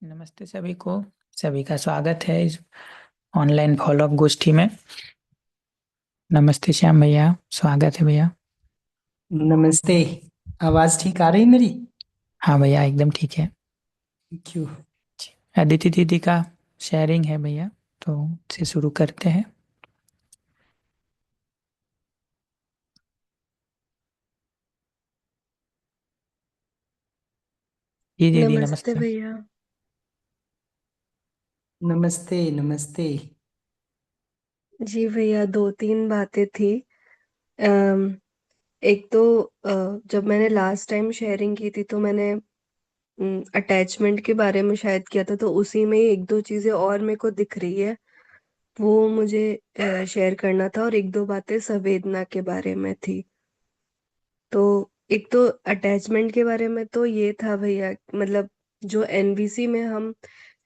नमस्ते सभी को। सभी का स्वागत है इस ऑनलाइन फॉलोअप गोष्ठी में। नमस्ते श्याम भैया, स्वागत है भैया। नमस्ते। आवाज ठीक आ रही मेरी? हाँ भैया, एकदम ठीक है। क्यों? अदिति दीदी का शेयरिंग है भैया, तो से शुरू करते हैं। जी दीदी, नमस्ते नमस्ते। भैया। नमस्ते नमस्ते। जी भैया, दो तीन बातें थी। अम, एक तो जब मैंने लास्ट टाइम शेयरिंग की थी तो मैंने अटैचमेंट के बारे में शायद किया था, तो उसी में ही एक दो चीजें और मेरे को दिख रही है, वो मुझे शेयर करना था। और एक दो बातें संवेदना के बारे में थी। तो एक तो अटैचमेंट के बारे में तो ये था भैया, मतलब जो एनवीसी में हम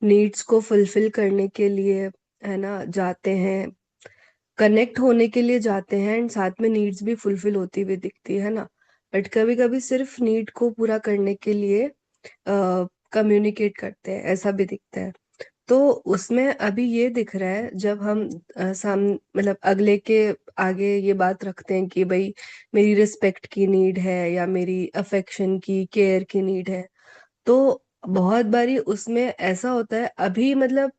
नीड्स को फुलफिल करने के लिए, है ना, जाते हैं, कनेक्ट होने के लिए जाते हैं, एंड साथ में नीड्स भी फुलफिल होती हुई दिखती है ना। बट कभी कभी सिर्फ नीड को पूरा करने के लिए कम्युनिकेट करते हैं, ऐसा भी दिखता है। तो उसमें अभी ये दिख रहा है, जब हम मतलब अगले के आगे ये बात रखते हैं कि भाई मेरी रिस्पेक्ट की नीड है या मेरी अफेक्शन की, केयर की नीड है, तो बहुत बारी उसमें ऐसा होता है अभी, मतलब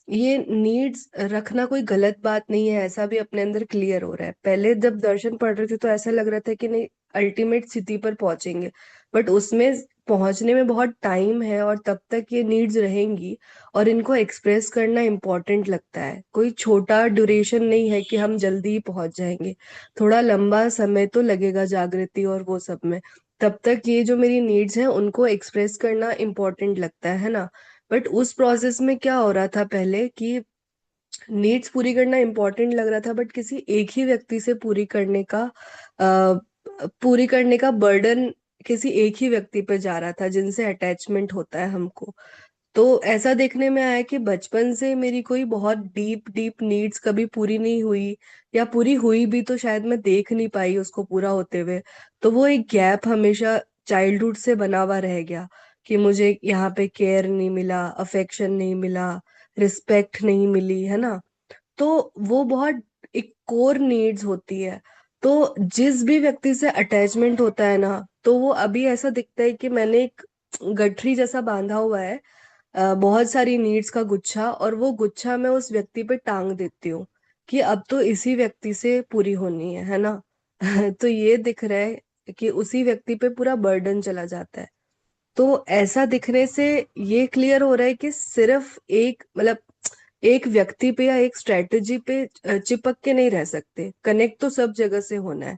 ये नीड्स रखना कोई गलत बात नहीं है, ऐसा भी अपने अंदर क्लियर हो रहा है। पहले जब दर्शन पढ़ रहे थे तो ऐसा लग रहा था कि नहीं, अल्टीमेट स्थिति पर पहुंचेंगे, बट उसमें पहुंचने में बहुत टाइम है और तब तक ये नीड्स रहेंगी। और इनको एक्सप्रेस करना इम्पोर्टेंट लगता है, कोई छोटा ड्यूरेशन नहीं है कि हम जल्दी ही पहुंच जाएंगे। थोड़ा लंबा समय तो लगेगा जागृति और वो सब में। तब तक ये जो मेरी नीड्स हैं उनको एक्सप्रेस करना इम्पोर्टेंट लगता है ना। बट उस प्रोसेस में क्या हो रहा था पहले कि नीड्स पूरी करना इम्पोर्टेंट लग रहा था, बट किसी एक ही व्यक्ति से पूरी करने का बर्डन किसी एक ही व्यक्ति पे जा रहा था जिनसे अटैचमेंट होता है हमको। तो ऐसा देखने में आया कि बचपन से मेरी कोई बहुत डीप डीप नीड्स कभी पूरी नहीं हुई, या पूरी हुई भी तो शायद मैं देख नहीं पाई उसको पूरा होते हुए। तो वो एक गैप हमेशा चाइल्डहुड से बना हुआ रह गया कि मुझे यहाँ पे केयर नहीं मिला, अफेक्शन नहीं मिला, रिस्पेक्ट नहीं मिली, है ना। तो वो बहुत एक कोर नीड्स होती है। तो जिस भी व्यक्ति से अटैचमेंट होता है ना, तो वो अभी ऐसा दिखता है कि मैंने एक गठरी जैसा बांधा हुआ है, बहुत सारी नीड्स का गुच्छा, और वो गुच्छा मैं उस व्यक्ति पे टांग देती हूँ कि अब तो इसी व्यक्ति से पूरी होनी है ना। तो ये दिख रहा है कि उसी व्यक्ति पे पूरा बर्डन चला जाता है। तो ऐसा दिखने से ये क्लियर हो रहा है कि सिर्फ एक, मतलब एक व्यक्ति पे या एक स्ट्रेटजी पे चिपक के नहीं रह सकते, कनेक्ट तो सब जगह से होना है।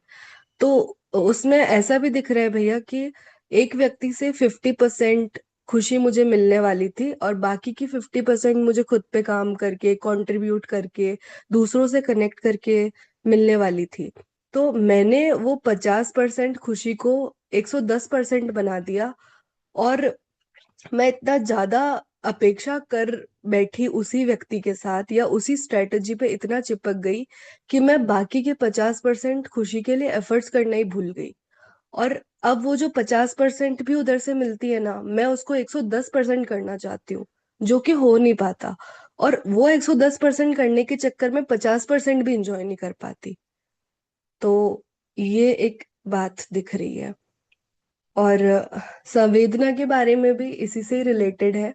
तो उसमें ऐसा भी दिख रहा है भैया कि एक व्यक्ति से 50% खुशी मुझे मिलने वाली थी, और बाकी की 50% मुझे खुद पे काम करके, कंट्रीब्यूट करके, दूसरों से कनेक्ट करके मिलने वाली थी। तो मैंने वो 50% खुशी को 110% बना दिया, और मैं इतना ज्यादा अपेक्षा कर बैठी उसी व्यक्ति के साथ, या उसी स्ट्रेटजी पे इतना चिपक गई कि मैं बाकी के 50% खुशी के लिए एफर्ट्स करना ही भूल गई। और अब वो जो 50% भी उधर से मिलती है ना, मैं उसको 110% करना चाहती हूँ, जो कि हो नहीं पाता। और वो 110% करने के चक्कर में 50% भी इंजॉय नहीं कर पाती। तो ये एक बात दिख रही है। और संवेदना के बारे में भी इसी से रिलेटेड है।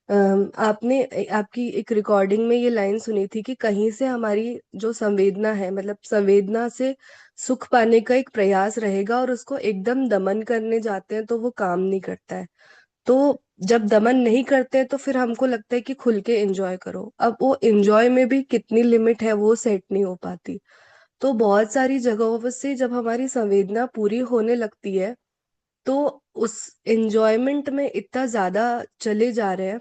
आपने आपकी एक रिकॉर्डिंग में ये लाइन सुनी थी कि कहीं से हमारी जो संवेदना है, मतलब संवेदना से सुख पाने का एक प्रयास रहेगा, और उसको एकदम दमन करने जाते हैं तो वो काम नहीं करता है। तो जब दमन नहीं करते हैं तो फिर हमको लगता है कि खुल के एंजॉय करो, अब वो एंजॉय में भी कितनी लिमिट है वो सेट नहीं हो पाती। तो बहुत सारी जगहों से जब हमारी संवेदना पूरी होने लगती है, तो उस एंजॉयमेंट में इतना ज्यादा चले जा रहे हैं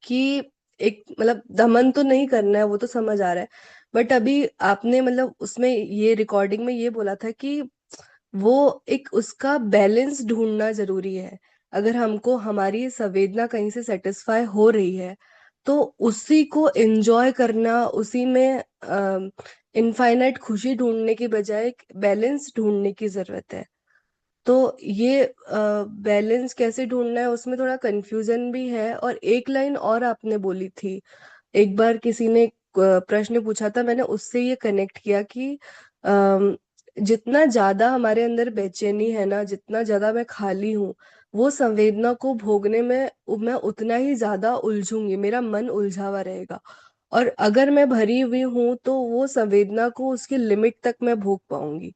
कि एक, मतलब दमन तो नहीं करना है, वो तो समझ आ रहा है। बट अभी आपने, मतलब उसमें ये रिकॉर्डिंग में ये बोला था कि वो एक उसका बैलेंस ढूंढना जरूरी है। अगर हमको हमारी संवेदना कहीं से सेटिस्फाई हो रही है, तो उसी को एंजॉय करना, उसी में इनफाइनाइट खुशी ढूंढने की बजाय एक बैलेंस ढूंढने की जरूरत है। तो ये बैलेंस कैसे ढूंढना है उसमें थोड़ा कंफ्यूजन भी है। और एक लाइन और आपने बोली थी, एक बार किसी ने प्रश्न पूछा था, मैंने उससे ये कनेक्ट किया कि जितना ज्यादा हमारे अंदर बेचैनी है ना, जितना ज्यादा मैं खाली हूँ, वो संवेदना को भोगने में मैं उतना ही ज्यादा उलझूंगी, मेरा मन उलझा हुआ रहेगा। और अगर मैं भरी हुई हूं तो वो संवेदना को उसकी लिमिट तक मैं भोग पाऊंगी।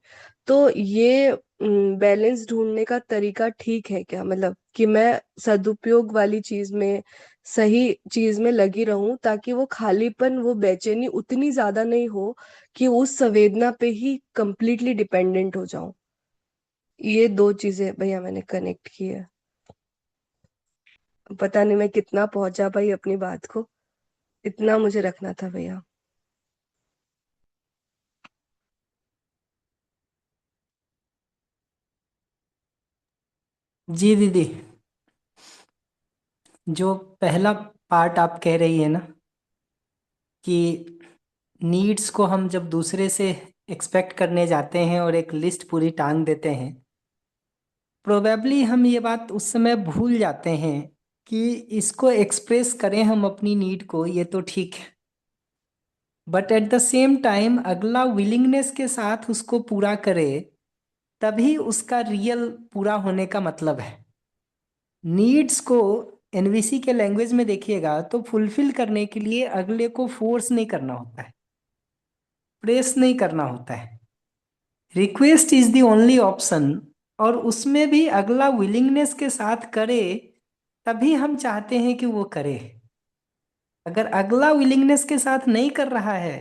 तो ये बैलेंस ढूंढने का तरीका ठीक है क्या? मतलब कि मैं सदुपयोग वाली चीज में, सही चीज में लगी रहूं, ताकि वो खालीपन, वो बेचैनी उतनी ज्यादा नहीं हो कि उस संवेदना पे ही कंप्लीटली डिपेंडेंट हो जाऊं। ये दो चीजें भैया मैंने कनेक्ट की है। पता नहीं मैं कितना पहुंचा भाई अपनी बात को, इतना मुझे रखना था भैया। जी दीदी, जो पहला पार्ट आप कह रही है ना कि नीड्स को हम जब दूसरे से एक्सपेक्ट करने जाते हैं और एक लिस्ट पूरी टांग देते हैं, प्रोबेबली हम ये बात उस समय भूल जाते हैं कि इसको एक्सप्रेस करें हम अपनी नीड को, ये तो ठीक है, but at the same time अगला विलिंगनेस के साथ उसको पूरा करे, तभी उसका रियल पूरा होने का मतलब है। नीड्स को एनवीसी के लैंग्वेज में देखिएगा तो फुलफिल करने के लिए अगले को फोर्स नहीं करना होता है, प्रेस नहीं करना होता है, request is the only option. और उसमें भी अगला विलिंगनेस के साथ करे, तभी हम चाहते हैं कि वो करे। अगर अगला विलिंगनेस के साथ नहीं कर रहा है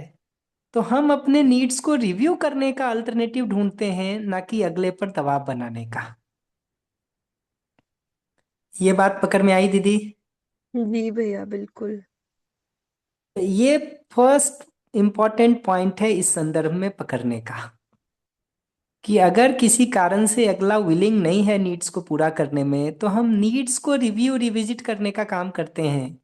तो हम अपने नीड्स को रिव्यू करने का अल्टरनेटिव ढूंढते हैं, ना कि अगले पर दबाव बनाने का। ये बात पकड़ में आई दीदी? जी भैया बिल्कुल। ये फर्स्ट इंपॉर्टेंट पॉइंट है इस संदर्भ में पकड़ने का, कि अगर किसी कारण से अगला विलिंग नहीं है नीड्स को पूरा करने में, तो हम नीड्स को रिव्यू रिविजिट करने का काम करते हैं,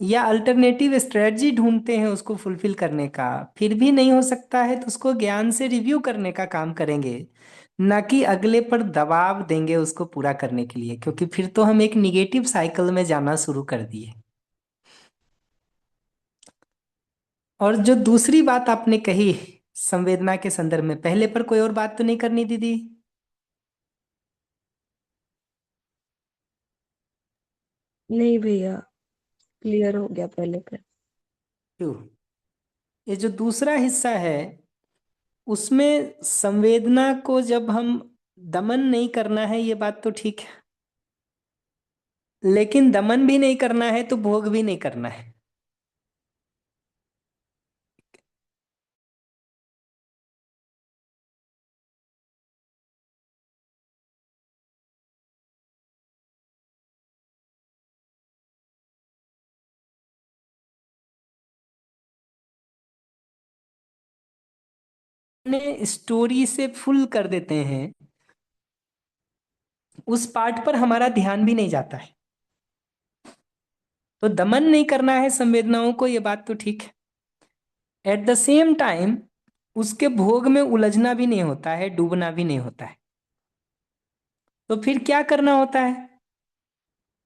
या अल्टरनेटिव स्ट्रेटजी ढूंढते हैं उसको फुलफिल करने का। फिर भी नहीं हो सकता है तो उसको ज्ञान से रिव्यू करने का काम करेंगे, ना कि अगले पर दबाव देंगे उसको पूरा करने के लिए, क्योंकि फिर तो हम एक निगेटिव साइकिल में जाना शुरू कर दिए। और जो दूसरी बात आपने कही संवेदना के संदर्भ में, पहले पर कोई और बात तो नहीं करनी दीदी? नहीं भैया, क्लियर हो गया पहले पे। क्यों? ये जो दूसरा हिस्सा है, उसमें संवेदना को जब हम दमन नहीं करना है, ये बात तो ठीक है, लेकिन दमन भी नहीं करना है तो भोग भी नहीं करना है। अपने स्टोरी से फुल कर देते हैं, उस पार्ट पर हमारा ध्यान भी नहीं जाता है। तो दमन नहीं करना है संवेदनाओं को, ये बात तो ठीक है। एट द सेम टाइम उसके भोग में उलझना भी नहीं होता है, डूबना भी नहीं होता है। तो फिर क्या करना होता है?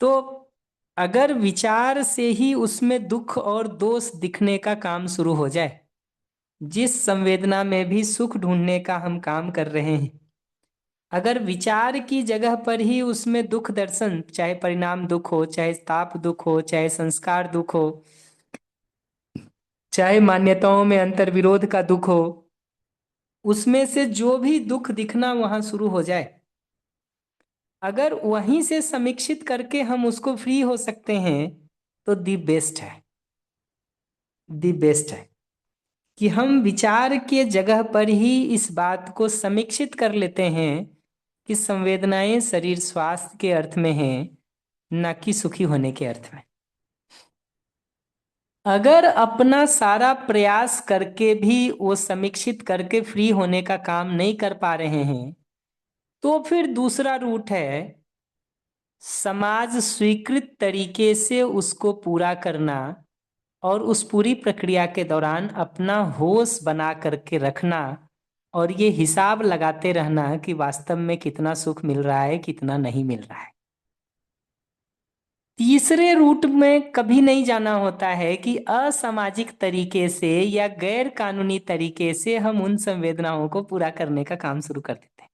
तो अगर विचार से ही उसमें दुख और दोष दिखने का काम शुरू हो जाए, जिस संवेदना में भी सुख ढूंढने का हम काम कर रहे हैं, अगर विचार की जगह पर ही उसमें दुख दर्शन, चाहे परिणाम दुख हो, चाहे ताप दुख हो, चाहे संस्कार दुख हो, चाहे मान्यताओं में अंतर विरोध का दुख हो, उसमें से जो भी दुख दिखना वहां शुरू हो जाए, अगर वहीं से समीक्षित करके हम उसको फ्री हो सकते हैं, तो दी बेस्ट है। दी बेस्ट है कि हम विचार के जगह पर ही इस बात को समीक्षित कर लेते हैं कि संवेदनाएं शरीर स्वास्थ्य के अर्थ में हैं, न कि सुखी होने के अर्थ में। अगर अपना सारा प्रयास करके भी वो समीक्षित करके फ्री होने का काम नहीं कर पा रहे हैं, तो फिर दूसरा रूट है समाज स्वीकृत तरीके से उसको पूरा करना, और उस पूरी प्रक्रिया के दौरान अपना होश बना करके रखना, और ये हिसाब लगाते रहना कि वास्तव में कितना सुख मिल रहा है, कितना नहीं मिल रहा है। तीसरे रूट में कभी नहीं जाना होता है कि असामाजिक तरीके से या गैर कानूनी तरीके से हम उन संवेदनाओं को पूरा करने का काम शुरू कर देते हैं।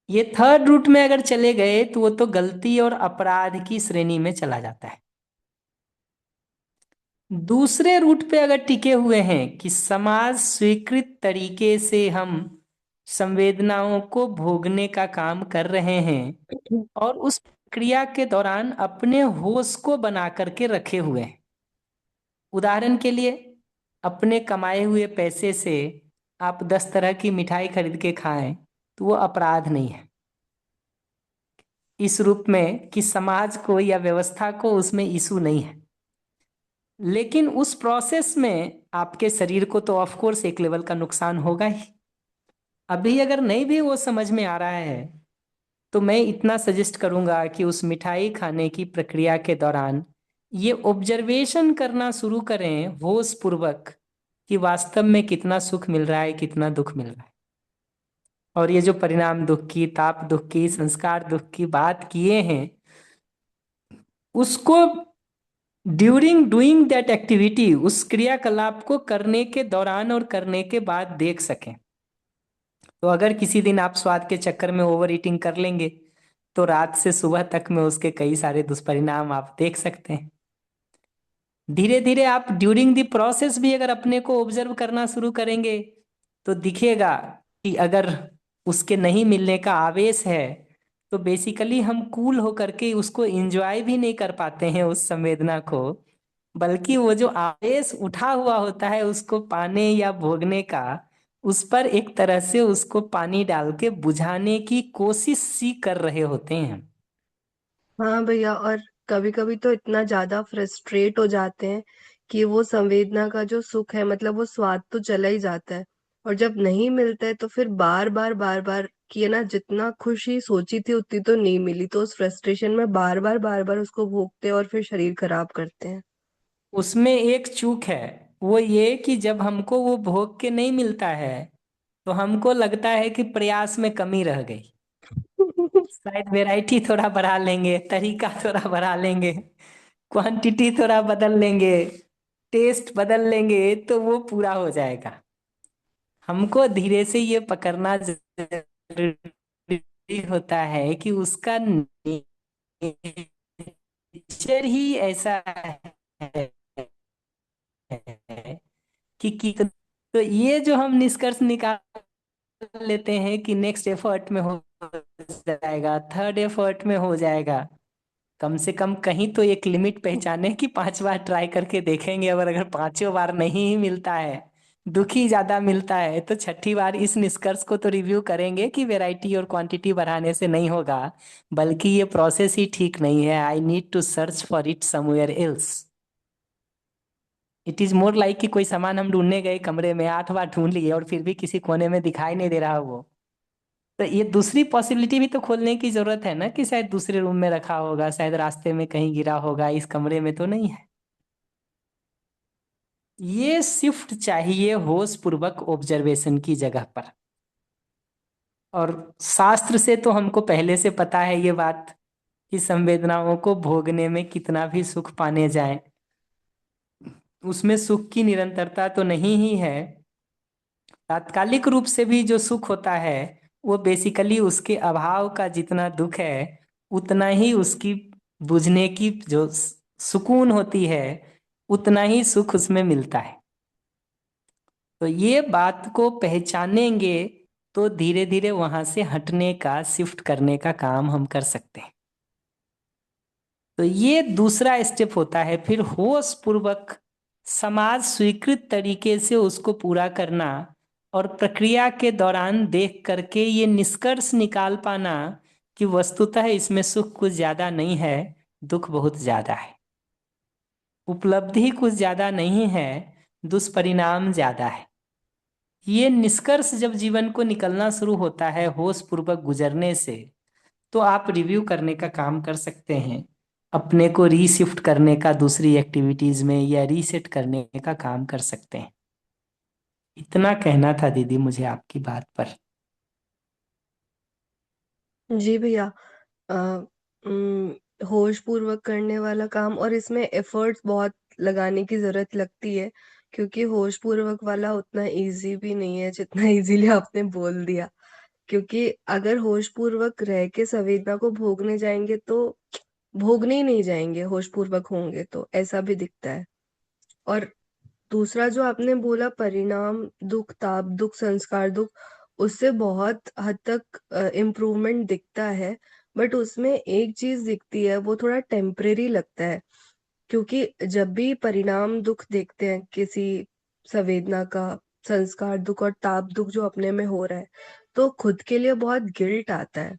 ये थर्ड रूट में अगर चले गए तो वो तो गलती और अपराध की श्रेणी में चला जाता है। दूसरे रूट पे अगर टिके हुए हैं कि समाज स्वीकृत तरीके से हम संवेदनाओं को भोगने का काम कर रहे हैं और उस प्रक्रिया के दौरान अपने होश को बना करके रखे हुए हैं। उदाहरण के लिए, अपने कमाए हुए पैसे से आप 10 तरह की मिठाई खरीद के खाएं तो वो अपराध नहीं है, इस रूप में कि समाज को या व्यवस्था को उसमें इशू नहीं है। लेकिन उस प्रोसेस में आपके शरीर को तो ऑफ कोर्स एक लेवल का नुकसान होगा ही। अभी अगर नहीं भी वो समझ में आ रहा है तो मैं इतना सजेस्ट करूंगा कि उस मिठाई खाने की प्रक्रिया के दौरान ये ऑब्जर्वेशन करना शुरू करें होश पूर्वक कि वास्तव में कितना सुख मिल रहा है, कितना दुख मिल रहा है। और ये जो परिणाम दुख की, ताप दुख की, संस्कार दुख की बात किए हैं, उसको ड्यूरिंग डूइंग दैट एक्टिविटी, उस क्रियाकलाप को करने के दौरान और करने के बाद देख सकें। तो अगर किसी दिन आप स्वाद के चक्कर में ओवर ईटिंग कर लेंगे तो रात से सुबह तक में उसके कई सारे दुष्परिणाम आप देख सकते हैं। धीरे धीरे आप ड्यूरिंग द प्रोसेस भी अगर अपने को ऑब्जर्व करना शुरू करेंगे तो दिखेगा कि अगर उसके नहीं मिलने का आवेश है तो बेसिकली हम कूल होकर के उसको एंजॉय भी नहीं कर पाते हैं उस संवेदना को, बल्कि वो जो आवेश उठा हुआ होता है उसको पाने या भोगने का, उस पर एक तरह से उसको पानी डाल के बुझाने की कोशिश सी कर रहे होते हैं। हाँ भैया, और कभी कभी तो इतना ज्यादा फ्रस्ट्रेट हो जाते हैं कि वो संवेदना का जो सुख है, मतलब वो स्वाद तो चला ही जाता है, और जब नहीं मिलता है तो फिर बार बार कि है ना, जितना खुशी सोची थी उतनी तो नहीं मिली, तो उस फ्रस्ट्रेशन में बार बार उसको भोगते हैं और फिर शरीर खराब करते हैं। उसमें एक चूक है, वो ये कि जब हमको वो भोग के नहीं मिलता है तो हमको लगता है कि प्रयास में कमी रह गई। शायद वैरायटी थोड़ा बढ़ा लेंगे, तरीका थोड़ा बढ़ा लेंगे, क्वांटिटी थोड़ा बदल लेंगे, टेस्ट बदल लेंगे तो वो पूरा हो जाएगा। हमको धीरे से ये पकड़ना जरूरी होता है कि उसका नेचर ही ऐसा है कि तो ये जो हम निष्कर्ष निकाल लेते हैं कि नेक्स्ट एफर्ट में हो जाएगा, थर्ड एफर्ट में हो जाएगा, कम से कम कहीं तो एक लिमिट पहचाने कि 5 बार ट्राई करके देखेंगे, और अगर पांचों बार नहीं ही मिलता है, दुखी ज्यादा मिलता है, तो छठी बार इस निष्कर्ष को तो रिव्यू करेंगे कि वैरायटी और क्वांटिटी बढ़ाने से नहीं होगा, बल्कि ये प्रोसेस ही ठीक नहीं है। I need to search for it somewhere else. It is more like कि कोई सामान हम ढूंढने गए, कमरे में 8 बार ढूंढ लिए और फिर भी किसी कोने में दिखाई नहीं दे रहा वो। तो ये दूसरी पॉसिबिलिटी भी तो खोलने की जरूरत है ना कि शायद दूसरे रूम में रखा होगा, शायद रास्ते में कहीं गिरा होगा, इस कमरे में तो नहीं है। ये शिफ्ट चाहिए होश पूर्वक ऑब्जर्वेशन की जगह पर। और शास्त्र से तो हमको पहले से पता है ये बात कि संवेदनाओं को भोगने में कितना भी सुख पाने जाए, उसमें सुख की निरंतरता तो नहीं ही है। तात्कालिक रूप से भी जो सुख होता है वो बेसिकली उसके अभाव का जितना दुख है उतना ही उसकी बुझने की जो सुकून होती है उतना ही सुख उसमें मिलता है। तो ये बात को पहचानेंगे तो धीरे धीरे वहां से हटने का, शिफ्ट करने का काम हम कर सकते हैं। तो ये दूसरा स्टेप होता है। फिर होश पूर्वक समाज स्वीकृत तरीके से उसको पूरा करना और प्रक्रिया के दौरान देख करके ये निष्कर्ष निकाल पाना कि वस्तुतः इसमें सुख कुछ ज्यादा नहीं है, दुख बहुत ज्यादा है। उपलब्धि कुछ ज्यादा नहीं है, दुष्परिणाम ज्यादा है। ये निष्कर्ष जब जीवन को निकलना शुरू होता है होश पूर्वक गुजरने से, तो आप रिव्यू करने का काम कर सकते हैं, अपने को रीशिफ्ट करने का दूसरी एक्टिविटीज में या रीसेट करने का काम कर सकते हैं। इतना कहना था दीदी मुझे आपकी बात पर। जी भैया। अ, होश पूर्वक करने वाला काम, और इसमें एफर्ट्स बहुत लगाने की जरूरत लगती है, क्योंकि होश पूर्वक वाला उतना इजी भी नहीं है जितना इजीली आपने बोल दिया। क्योंकि अगर होश पूर्वक रह के संवेदना को भोगने जाएंगे तो भोगने ही नहीं जाएंगे, होश पूर्वक होंगे तो ऐसा भी दिखता है। और दूसरा जो आपने बोला, परिणाम दुख, ताप दुख, संस्कार दुख, उससे बहुत हद तक इम्प्रूवमेंट दिखता है। बट उसमें एक चीज दिखती है, वो थोड़ा टेम्परेरी लगता है। क्योंकि जब भी परिणाम दुख देखते हैं किसी संवेदना का, संस्कार दुख और ताप दुख जो अपने में हो रहा है, तो खुद के लिए बहुत गिल्ट आता है।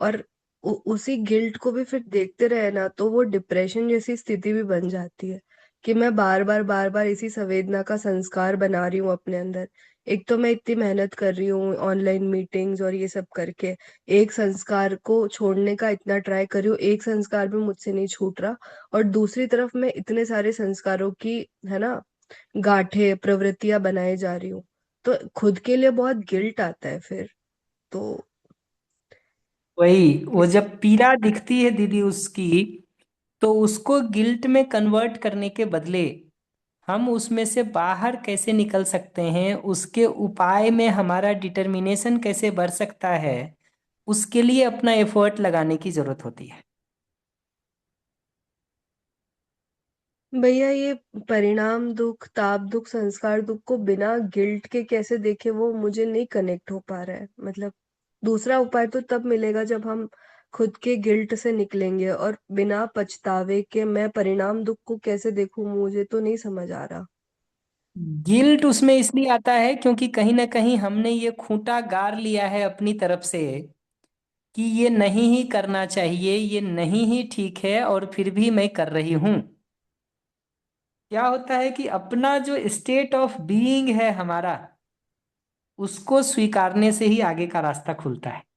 और उसी गिल्ट को भी फिर देखते रहे ना, तो वो डिप्रेशन जैसी स्थिति भी बन जाती है, कि मैं बार बार इसी संवेदना का संस्कार बना रही हूँ अपने अंदर। एक तो मैं इतनी मेहनत कर रही हूँ ऑनलाइन मीटिंग्स और ये सब करके, एक संस्कार को छोड़ने का इतना ट्राई कर रही हूँ, एक संस्कार भी मुझसे नहीं छूट रहा। और दूसरी तरफ मैं इतने सारे संस्कारों की, है ना, गांठें प्रवृत्तियां बनाए जा रही हूँ। तो खुद के लिए बहुत गिल्ट आता है फिर। तो वही, वो इस जब पीड़ा दिखती है दीदी उसकी, तो उसको गिल्ट में कन्वर्ट करने के बदले हम उसमें से बाहर कैसे निकल सकते हैं, उसके उपाय में हमारा डिटर्मिनेशन कैसे बढ़ सकता है, उसके लिए अपना एफर्ट लगाने की जरूरत होती है। भैया, ये परिणाम दुख, ताप दुख, संस्कार दुख को बिना गिल्ट के कैसे देखे, वो मुझे नहीं कनेक्ट हो पा रहा है। मतलब दूसरा उपाय तो तब मिलेगा जब हम खुद के गिल्ट से निकलेंगे, और बिना पछतावे के मैं परिणाम दुख को कैसे देखूं, मुझे तो नहीं समझ आ रहा। गिल्ट उसमें इसलिए आता है क्योंकि कहीं ना कहीं हमने ये खूंटा गाड़ लिया है अपनी तरफ से कि ये नहीं ही करना चाहिए, ये नहीं ही ठीक है, और फिर भी मैं कर रही हूं। क्या होता है कि अपना जो स्टेट ऑफ बीइंग है हमारा, उसको स्वीकारने से ही आगे का रास्ता खुलता है।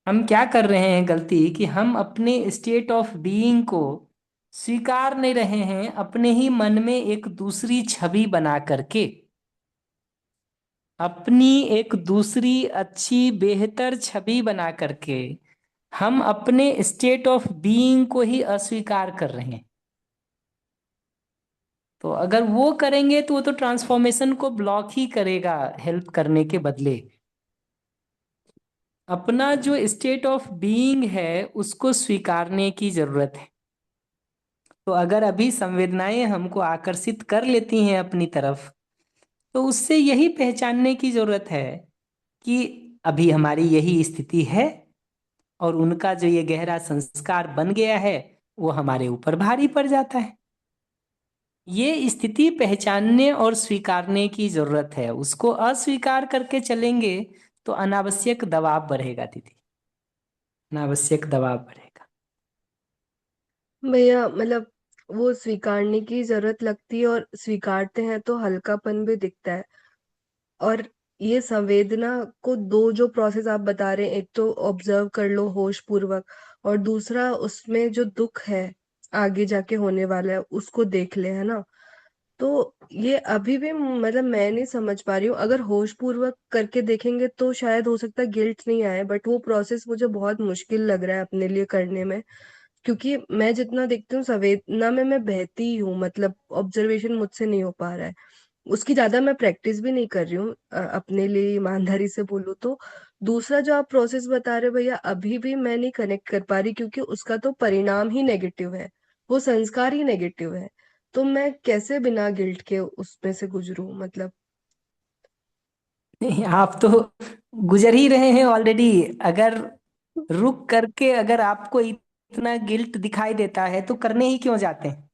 हम क्या कर रहे हैं गलती, कि हम अपने स्टेट ऑफ बीइंग को स्वीकार नहीं रहे हैं, अपने ही मन में एक दूसरी छवि बना करके, अपनी एक दूसरी अच्छी बेहतर छवि बना करके हम अपने स्टेट ऑफ बीइंग को ही अस्वीकार कर रहे हैं। तो अगर वो करेंगे तो वो तो ट्रांसफॉर्मेशन को ब्लॉक ही करेगा, हेल्प करने के बदले। अपना जो स्टेट ऑफ बीइंग है उसको स्वीकारने की जरूरत है। तो अगर अभी संवेदनाएं हमको आकर्षित कर लेती हैं अपनी तरफ, तो उससे यही पहचानने की जरूरत है कि अभी हमारी यही स्थिति है, और उनका जो ये गहरा संस्कार बन गया है वो हमारे ऊपर भारी पड़ जाता है। ये स्थिति पहचानने और स्वीकारने की जरूरत है। उसको अस्वीकार करके चलेंगे तो अनावश्यक दबाव बढ़ेगा दीदी, अनावश्यक दबाव बढ़ेगा। भैया मतलब वो स्वीकारने की जरूरत लगती है, और स्वीकारते हैं तो हल्कापन भी दिखता है। और ये संवेदना को, दो जो प्रोसेस आप बता रहे हैं, एक तो ऑब्जर्व कर लो होश पूर्वक, और दूसरा उसमें जो दुख है आगे जाके होने वाला है उसको देख ले, है ना। तो ये अभी भी मतलब मैं नहीं समझ पा रही हूँ। अगर होश पूर्वक करके देखेंगे तो शायद हो सकता है गिल्ट नहीं आए, बट वो प्रोसेस मुझे बहुत मुश्किल लग रहा है अपने लिए करने में। क्योंकि मैं जितना देखती हूँ संवेदना में मैं बहती ही हूँ, मतलब ऑब्जर्वेशन मुझसे नहीं हो पा रहा है। उसकी ज्यादा मैं प्रैक्टिस भी नहीं कर रही हूँ, अपने लिए ईमानदारी से बोलूँ तो। दूसरा जो आप प्रोसेस बता रहे हो भैया, अभी भी मैं नहीं कनेक्ट कर पा रही, क्योंकि उसका तो परिणाम ही नेगेटिव है, वो संस्कार ही नेगेटिव है। तो मैं कैसे बिना गिल्ट के उसमें से गुजरूं, मतलब। नहीं, आप तो गुजर ही रहे हैं ऑलरेडी। अगर रुक करके अगर आपको इतना गिल्ट दिखाई देता है तो करने ही क्यों जाते हैं?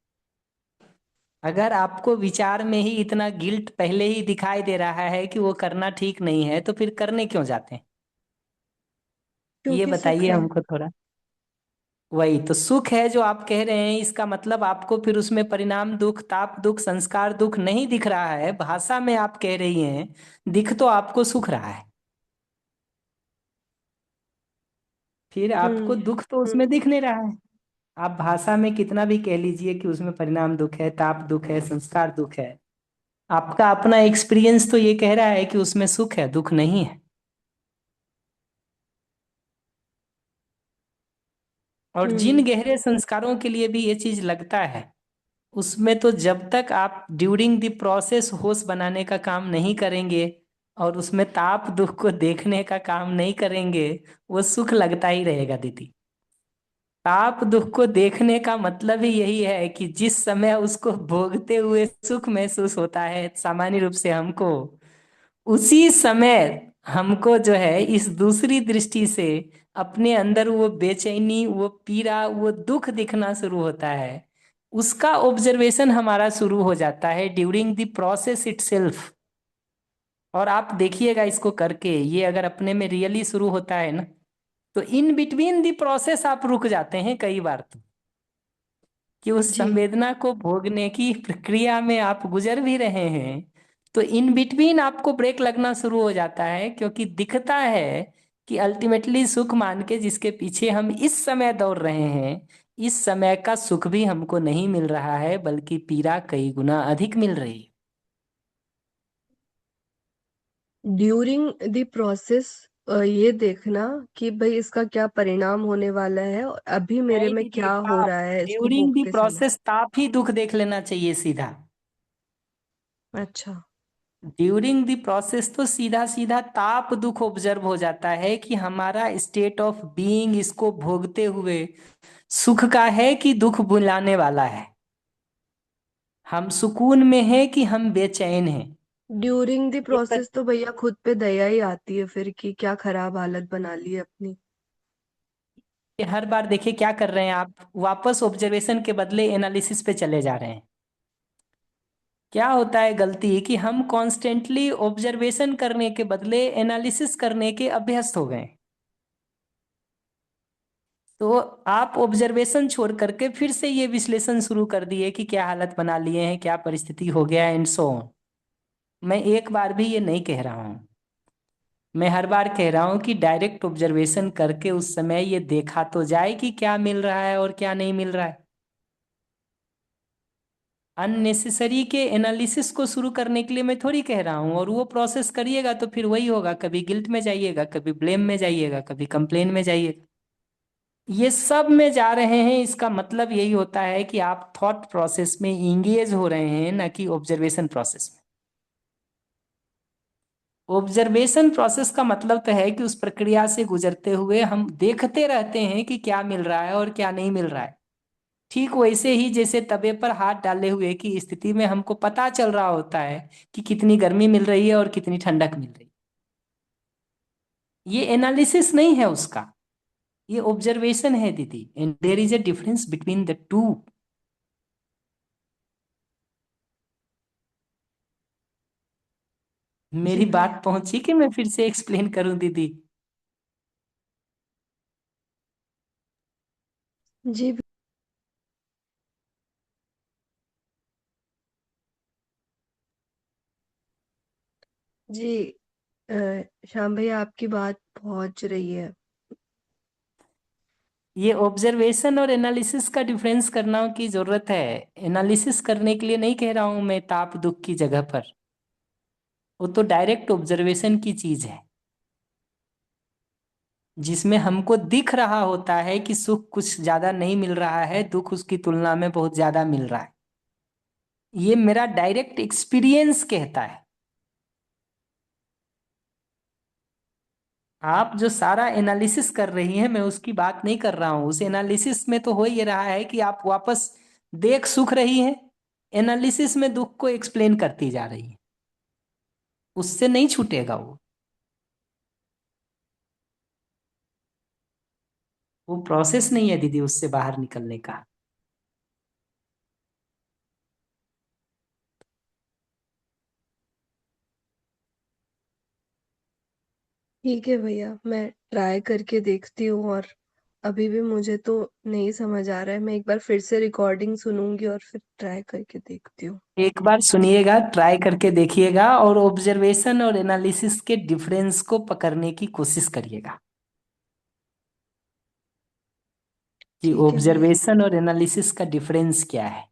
अगर आपको विचार में ही इतना गिल्ट पहले ही दिखाई दे रहा है कि वो करना ठीक नहीं है, तो फिर करने क्यों जाते हैं? ये क्योंकि सुख बताइए है। हमको थोड़ा। वही तो सुख है जो आप कह रहे हैं, इसका मतलब आपको फिर उसमें परिणाम दुख, ताप दुख, संस्कार दुख नहीं दिख रहा है। भाषा में आप कह रही हैं, दिख तो आपको सुख रहा है। फिर आपको हम्म। दुख तो उसमें हम्म। दिख नहीं रहा है। आप भाषा में कितना भी कह लीजिए कि उसमें परिणाम दुख है, ताप दुख है, संस्कार दुख है, आपका अपना एक्सपीरियंस तो ये कह रहा है कि उसमें सुख है, दुख नहीं है। और जिन हम्म। गहरे संस्कारों के लिए भी ये चीज लगता है, उसमें तो जब तक आप ड्यूरिंग द प्रोसेस होश बनाने का काम नहीं करेंगे और उसमें ताप दुख को देखने का काम नहीं करेंगे, वो सुख लगता ही रहेगा दीदी। ताप दुख को देखने का मतलब ही यही है कि जिस समय उसको भोगते हुए सुख महसूस होता है सामान्य रूप से हमको, उसी समय हमको जो है इस दूसरी दृष्टि से अपने अंदर वो बेचैनी, वो पीड़ा, वो दुख दिखना शुरू होता है। उसका ऑब्जर्वेशन हमारा शुरू हो जाता है ड्यूरिंग द प्रोसेस इटसेल्फ। और आप देखिएगा इसको करके, ये अगर अपने में रियली शुरू होता है ना, तो इन बिटवीन द प्रोसेस आप रुक जाते हैं कई बार तो, कि उस जी। संवेदना को भोगने की प्रक्रिया में आप गुजर भी रहे हैं, तो इन बिटवीन आपको ब्रेक लगना शुरू हो जाता है, क्योंकि दिखता है कि अल्टीमेटली सुख मान के जिसके पीछे हम इस समय दौड़ रहे हैं, इस समय का सुख भी हमको नहीं मिल रहा है, बल्कि पीड़ा कई गुना अधिक मिल रही है। ड्यूरिंग द प्रोसेस ये देखना कि भाई इसका क्या परिणाम होने वाला है और अभी मेरे नहीं में दीदी, क्या हो ताप, रहा है इसको ड्यूरिंग दी भोगते समय। प्रोसेस ताप ही दुख देख लेना चाहिए सीधा। अच्छा। ड्यूरिंग द प्रोसेस तो सीधा सीधा ताप दुख ऑब्जर्व हो जाता है कि हमारा स्टेट ऑफ बीइंग इसको भोगते हुए सुख का है कि दुख बुलाने वाला है, हम सुकून में है कि हम बेचैन हैं। ड्यूरिंग द ये प्रोसेस तो भैया खुद पे दया ही आती है फिर कि क्या खराब हालत बना ली है अपनी। हर बार देखिए क्या कर रहे हैं आप, वापस ऑब्जर्वेशन के बदले एनालिसिस पे चले जा रहे हैं। क्या होता है गलती कि हम कॉन्स्टेंटली ऑब्जर्वेशन करने के बदले एनालिसिस करने के अभ्यस्त हो गए। तो आप ऑब्जर्वेशन छोड़ करके फिर से ये विश्लेषण शुरू कर दिए कि क्या हालत बना लिए हैं, क्या परिस्थिति हो गया, एंड सो ऑन। मैं एक बार भी ये नहीं कह रहा हूं, मैं हर बार कह रहा हूं कि डायरेक्ट ऑब्जर्वेशन करके उस समय ये देखा तो जाए कि क्या मिल रहा है और क्या नहीं मिल रहा है। अननेसेसरी के एनालिसिस को शुरू करने के लिए मैं थोड़ी कह रहा हूं, और वो प्रोसेस करिएगा तो फिर वही होगा, कभी गिल्ट में जाइएगा, कभी ब्लेम में जाइएगा, कभी कंप्लेन में जाइएगा। ये सब में जा रहे हैं, इसका मतलब यही होता है कि आप थॉट प्रोसेस में इंगेज हो रहे हैं, ना कि ऑब्जर्वेशन प्रोसेस में। ऑब्जर्वेशन प्रोसेस का मतलब तो है कि उस प्रक्रिया से गुजरते हुए हम देखते रहते हैं कि क्या मिल रहा है और क्या नहीं मिल रहा है। ठीक वैसे ही जैसे तवे पर हाथ डाले हुए की स्थिति में हमको पता चल रहा होता है कि कितनी गर्मी मिल रही है और कितनी ठंडक मिल रही है। ये एनालिसिस नहीं है उसका, ये ऑब्जर्वेशन है दीदी, and there is a difference between the two. जी मेरी भैया। बात पहुंची कि मैं फिर से एक्सप्लेन करूं दीदी? जी। जी। श्याम भैया आपकी बात पहुंच रही है। ये ऑब्जर्वेशन और एनालिसिस का डिफरेंस करना की जरूरत है। एनालिसिस करने के लिए नहीं कह रहा हूं मैं ताप दुख की जगह पर, वो तो डायरेक्ट ऑब्जर्वेशन की चीज है, जिसमें हमको दिख रहा होता है कि सुख कुछ ज्यादा नहीं मिल रहा है, दुख उसकी तुलना में बहुत ज्यादा मिल रहा है। ये मेरा डायरेक्ट एक्सपीरियंस कहता है। आप जो सारा एनालिसिस कर रही हैं, मैं उसकी बात नहीं कर रहा हूं। उस एनालिसिस में तो हो ही रहा है कि आप वापस देख सुख रही हैं, एनालिसिस में दुख को एक्सप्लेन करती जा रही है, उससे नहीं छूटेगा वो। वो प्रोसेस नहीं है दीदी उससे बाहर निकलने का। ठीक है भैया, मैं ट्राई करके देखती हूँ। और अभी भी मुझे तो नहीं समझ आ रहा है, मैं एक बार फिर से रिकॉर्डिंग सुनूंगी और फिर ट्राई करके देखती हूँ। एक बार सुनिएगा, ट्राई करके देखिएगा, और ऑब्जर्वेशन और एनालिसिस के डिफरेंस को पकड़ने की कोशिश करिएगा कि ठीक है भैया। ऑब्जर्वेशन और एनालिसिस का डिफरेंस क्या है।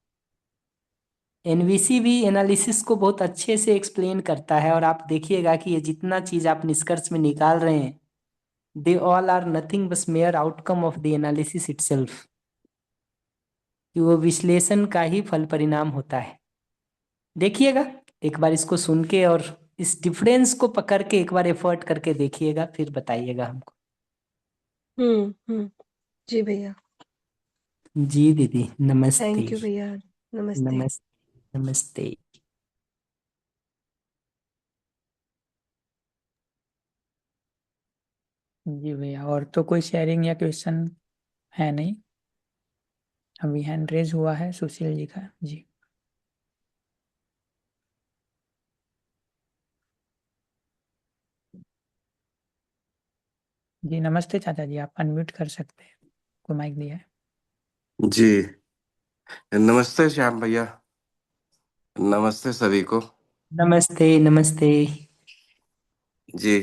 एनवीसी भी एनालिसिस को बहुत अच्छे से एक्सप्लेन करता है, और आप देखिएगा कि ये जितना चीज आप निष्कर्ष में निकाल रहे हैं, दे ऑल आर नथिंग बस mayor outcome of the analysis itself, कि वो विश्लेषण का ही फल परिणाम होता है। देखिएगा एक बार इसको सुन के, और इस डिफरेंस को पकड़ के एक बार एफर्ट करके देखिएगा, फिर बताइएगा हमको। हम्म। जी भैया। जी दीदी, नमस्ते। थैंक यू भैया। नमस्ते। नमस्ते। नमस्ते। जी भैया, और तो कोई शेयरिंग या क्वेश्चन है नहीं? अभी हैंड रेज हुआ है सुशील जी का। जी जी नमस्ते चाचा जी, आप अनम्यूट कर सकते हैं, को माइक दिया है। जी नमस्ते श्याम भैया। नमस्ते सभी को। नमस्ते। नमस्ते। जी,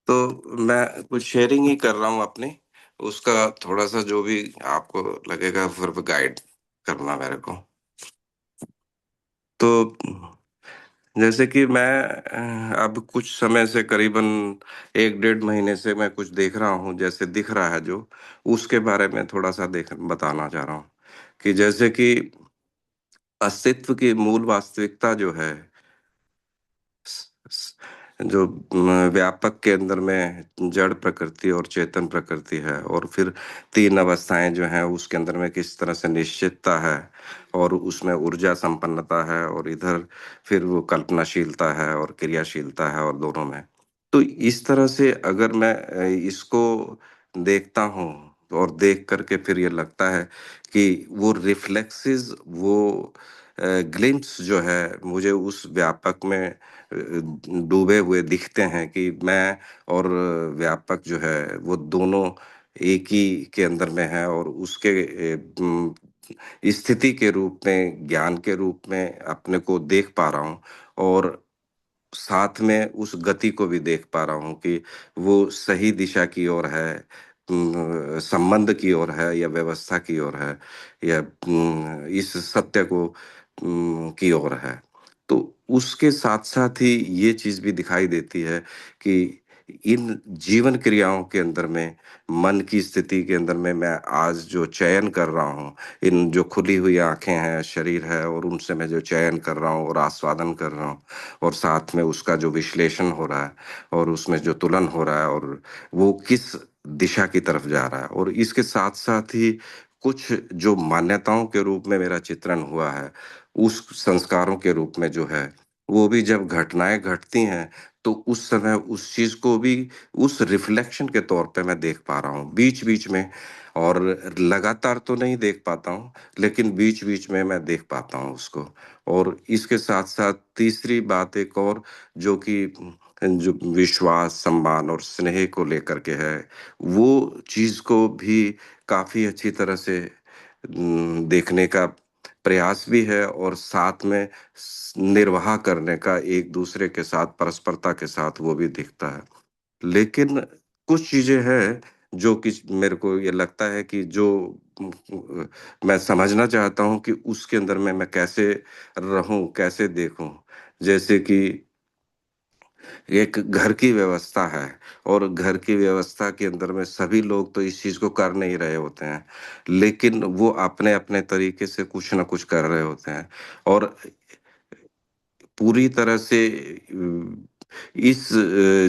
तो मैं कुछ शेयरिंग ही कर रहा हूँ अपनी, उसका थोड़ा सा जो भी आपको लगेगा फिर गाइड करना मेरे को। तो जैसे कि मैं अब कुछ समय से करीबन 1 डेढ़ महीने से मैं कुछ देख रहा हूँ, जैसे दिख रहा है जो, उसके बारे में थोड़ा सा देख बताना चाह रहा हूँ कि जैसे कि अस्तित्व की मूल वास्तविकता जो है, जो व्यापक के अंदर में जड़ प्रकृति और चेतन प्रकृति है, और फिर 3 अवस्थाएं जो हैं उसके अंदर में किस तरह से निश्चितता है, और उसमें ऊर्जा संपन्नता है, और इधर फिर वो कल्पनाशीलता है और क्रियाशीलता है, और दोनों में। तो इस तरह से अगर मैं इसको देखता हूँ, और देख करके फिर ये लगता है कि वो रिफ्लेक्सेस, वो ग्लिम्स जो है मुझे उस व्यापक में डूबे हुए दिखते हैं, कि मैं और व्यापक जो है वो दोनों एक ही के अंदर में है, और उसके स्थिति के रूप में, ज्ञान के रूप में अपने को देख पा रहा हूँ, और साथ में उस गति को भी देख पा रहा हूँ कि वो सही दिशा की ओर है, संबंध की ओर है, या व्यवस्था की ओर है, या इस सत्य को की ओर है। तो उसके साथ साथ ही ये चीज भी दिखाई देती है कि इन जीवन क्रियाओं के अंदर में, मन की स्थिति के अंदर में मैं आज जो चयन कर रहा हूँ, इन जो खुली हुई आंखें हैं, शरीर है, और उनसे मैं जो चयन कर रहा हूँ और आस्वादन कर रहा हूँ, और साथ में उसका जो विश्लेषण हो रहा है, और उसमें जो तुलन हो रहा है, और वो किस दिशा की तरफ जा रहा है, और इसके साथ साथ ही कुछ जो मान्यताओं के रूप में मेरा चित्रण हुआ है, उस संस्कारों के रूप में जो है, वो भी जब घटनाएं घटती हैं, तो उस समय उस चीज को भी उस रिफ्लेक्शन के तौर पे मैं देख पा रहा हूँ बीच बीच में, और लगातार तो नहीं देख पाता हूँ, लेकिन बीच बीच में मैं देख पाता हूँ उसको। और इसके साथ साथ तीसरी बात एक और, जो कि जो विश्वास, सम्मान और स्नेह को लेकर के है, वो चीज को भी काफी अच्छी तरह से देखने का प्रयास भी है, और साथ में निर्वाह करने का एक दूसरे के साथ, परस्परता के साथ, वो भी दिखता है। लेकिन कुछ चीजें हैं जो कि मेरे को ये लगता है कि जो मैं समझना चाहता हूँ कि उसके अंदर में मैं कैसे रहूं, कैसे देखूं। जैसे कि एक घर की व्यवस्था है, और घर की व्यवस्था के अंदर में सभी लोग तो इस चीज को कर नहीं रहे होते हैं, लेकिन वो अपने अपने तरीके से कुछ ना कुछ कर रहे होते हैं, और पूरी तरह से इस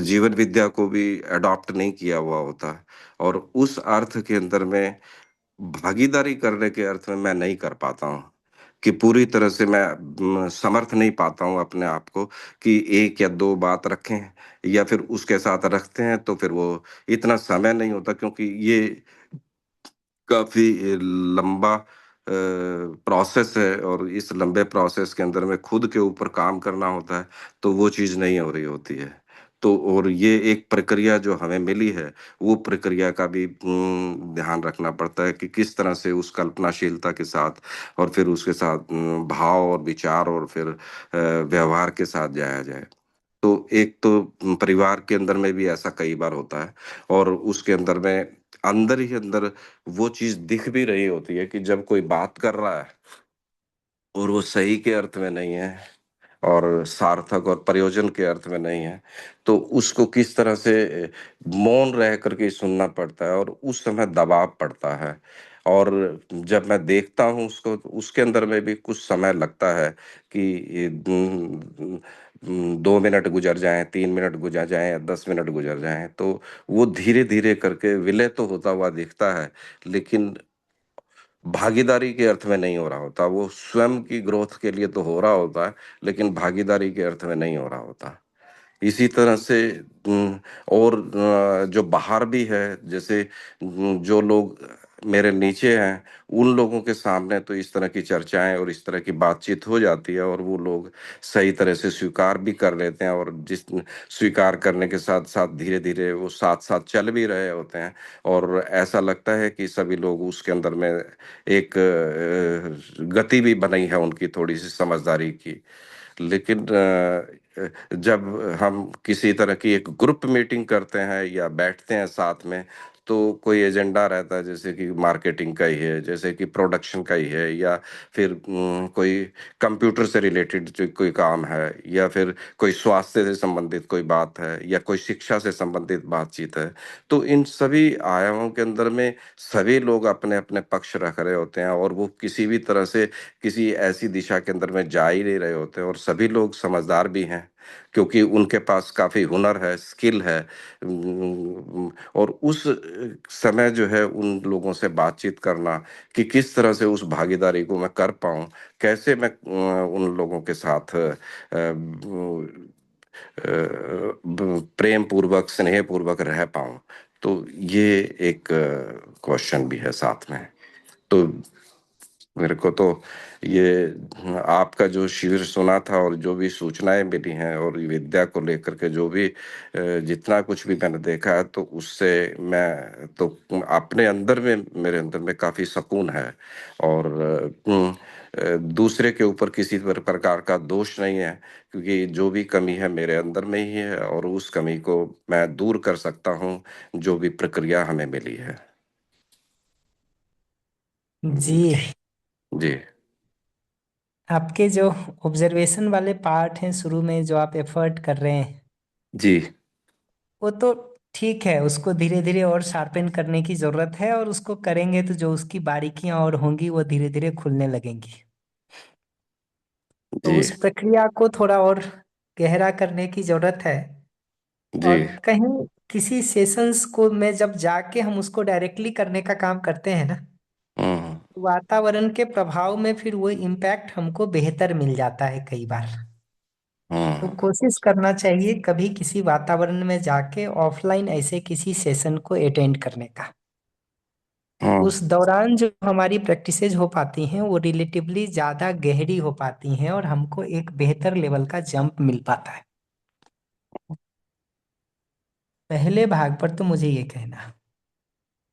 जीवन विद्या को भी अडॉप्ट नहीं किया हुआ होता है, और उस अर्थ के अंदर में भागीदारी करने के अर्थ में मैं नहीं कर पाता हूँ, कि पूरी तरह से मैं समर्थ नहीं पाता हूँ अपने आप को, कि एक या दो बात रखें, या फिर उसके साथ रखते हैं तो फिर वो इतना समय नहीं होता, क्योंकि ये काफ़ी लंबा प्रोसेस है, और इस लंबे प्रोसेस के अंदर में खुद के ऊपर काम करना होता है, तो वो चीज़ नहीं हो रही होती है। तो और ये एक प्रक्रिया जो हमें मिली है, वो प्रक्रिया का भी ध्यान रखना पड़ता है कि किस तरह से उस कल्पनाशीलता के साथ, और फिर उसके साथ भाव और विचार, और फिर व्यवहार के साथ जाया जाए। तो एक तो परिवार के अंदर में भी ऐसा कई बार होता है, और उसके अंदर में अंदर ही अंदर वो चीज दिख भी रही होती है कि जब कोई बात कर रहा है, और वो सही के अर्थ में नहीं है और सार्थक और प्रयोजन के अर्थ में नहीं है, तो उसको किस तरह से मौन रह करके सुनना पड़ता है और उस समय दबाव पड़ता है। और जब मैं देखता हूँ उसको तो उसके अंदर में भी कुछ समय लगता है कि ये 2 मिनट गुज़र जाएँ, 3 मिनट गुज़र जाएँ या 10 मिनट गुज़र जाएँ, तो वो धीरे-धीरे करके विलय तो होता हुआ दिखता है, लेकिन भागीदारी के अर्थ में नहीं हो रहा होता। वो स्वयं की ग्रोथ के लिए तो हो रहा होता है, लेकिन भागीदारी के अर्थ में नहीं हो रहा होता। इसी तरह से और जो बाहर भी है, जैसे जो लोग मेरे नीचे हैं, उन लोगों के सामने तो इस तरह की चर्चाएँ और इस तरह की बातचीत हो जाती है और वो लोग सही तरह से स्वीकार भी कर लेते हैं और जिस स्वीकार करने के साथ-साथ धीरे-धीरे वो साथ-साथ चल भी रहे होते हैं और ऐसा लगता है कि सभी लोग उसके अंदर में एक गति भी बनाई है उनकी थोड़ी-सी समझदारी की। लेकिन जब हम किसी तरह की एक ग्रुप मीटिंग करते हैं या बैठते हैं साथ में, तो कोई एजेंडा रहता है जैसे कि मार्केटिंग का ही है, जैसे कि प्रोडक्शन का ही है या फिर कोई कंप्यूटर से रिलेटेड जो कोई काम है या फिर कोई स्वास्थ्य से संबंधित कोई बात है या कोई शिक्षा से संबंधित बातचीत है। तो इन सभी आयामों के अंदर में सभी लोग अपने-अपने पक्ष रख रहे होते हैं और वो किसी भी तरह से किसी ऐसी दिशा के अंदर में जा ही नहीं रहे होते और सभी लोग समझदार भी हैं, क्योंकि उनके पास काफ़ी हुनर है, स्किल है। और उस समय जो है उन लोगों से बातचीत करना कि किस तरह से उस भागीदारी को मैं कर पाऊँ, कैसे मैं उन लोगों के साथ प्रेम पूर्वक, स्नेह पूर्वक रह पाऊँ। तो ये एक क्वेश्चन भी है साथ में। तो मेरे को तो ये आपका जो शिविर सुना था और जो भी सूचनाएँ मिली हैं और ये विद्या को लेकर के जो भी जितना कुछ भी मैंने देखा है तो उससे मैं तो अपने अंदर में मेरे अंदर में काफ़ी सुकून है और दूसरे के ऊपर किसी प्रकार का दोष नहीं है, क्योंकि जो भी कमी है मेरे अंदर में ही है और उस कमी को मैं दूर कर सकता हूँ, जो भी प्रक्रिया हमें मिली है। जी, जी। आपके जो ऑब्जर्वेशन वाले पार्ट हैं शुरू में जो आप एफर्ट कर रहे हैं, जी। वो तो ठीक है, उसको धीरे धीरे और शार्पन करने की जरूरत है और उसको करेंगे तो जो उसकी बारीकियां और होंगी वो धीरे धीरे खुलने लगेंगी। तो जी। उस प्रक्रिया को थोड़ा और गहरा करने की जरूरत है। जी। और कहीं किसी सेशंस को में जब जाके हम उसको डायरेक्टली करने का काम करते हैं ना, हुँ। तो वातावरण के प्रभाव में फिर वो इम्पैक्ट हमको बेहतर मिल जाता है कई बार। तो हुँ। कोशिश करना चाहिए कभी किसी वातावरण में जाके ऑफलाइन ऐसे किसी सेशन को अटेंड करने का। हुँ। उस दौरान जो हमारी प्रैक्टिसेज हो पाती हैं वो रिलेटिवली ज़्यादा गहरी हो पाती हैं और हमको एक बेहतर लेवल का जंप मिल पाता है। पहले भाग पर तो मुझे ये कहना।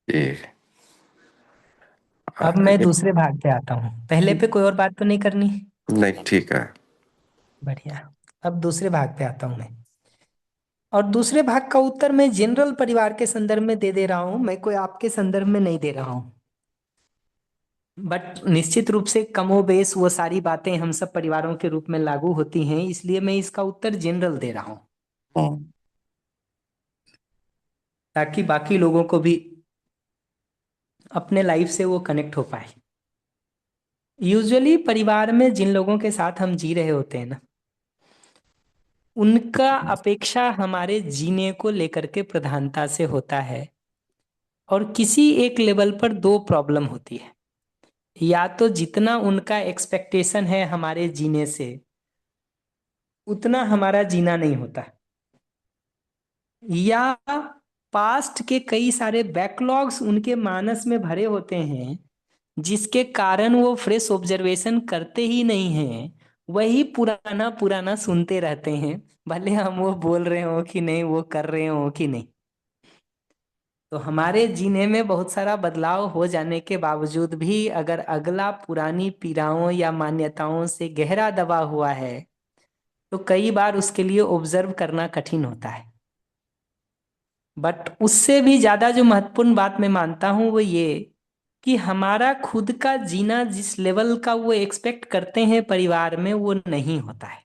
जी। अब मैं दूसरे भाग पे आता हूँ, पहले पे कोई और बात तो नहीं करनी। नहीं, ठीक है। बढ़िया। अब दूसरे भाग पे आता हूँ मैं, और दूसरे भाग का उत्तर मैं जनरल परिवार के संदर्भ में दे रहा हूँ, मैं कोई आपके संदर्भ में नहीं दे रहा हूँ। बट निश्चित रूप से कमोबेश वो सारी बातें हम सब परिवारों के रूप में लागू होती हैं, इसलिए मैं इसका उत्तर जनरल दे रहा हूँ हुँ। ताकि बाकी लोगों को भी अपने लाइफ से वो कनेक्ट हो पाए। यूजुअली परिवार में जिन लोगों के साथ हम जी रहे होते हैं ना, उनका अपेक्षा हमारे जीने को लेकर के प्रधानता से होता है। और किसी एक लेवल पर दो प्रॉब्लम होती है, या तो जितना उनका एक्सपेक्टेशन है हमारे जीने से उतना हमारा जीना नहीं होता, या पास्ट के कई सारे बैकलॉग्स उनके मानस में भरे होते हैं जिसके कारण वो फ्रेश ऑब्जर्वेशन करते ही नहीं हैं, वही पुराना पुराना सुनते रहते हैं, भले हम वो बोल रहे हो कि नहीं, वो कर रहे हो कि नहीं। तो हमारे जीने में बहुत सारा बदलाव हो जाने के बावजूद भी अगर अगला पुरानी पीड़ाओं या मान्यताओं से गहरा दबा हुआ है तो कई बार उसके लिए ऑब्जर्व करना कठिन होता है। बट उससे भी ज्यादा जो महत्वपूर्ण बात मैं मानता हूं वो ये कि हमारा खुद का जीना जिस लेवल का वो एक्सपेक्ट करते हैं परिवार में, वो नहीं होता है।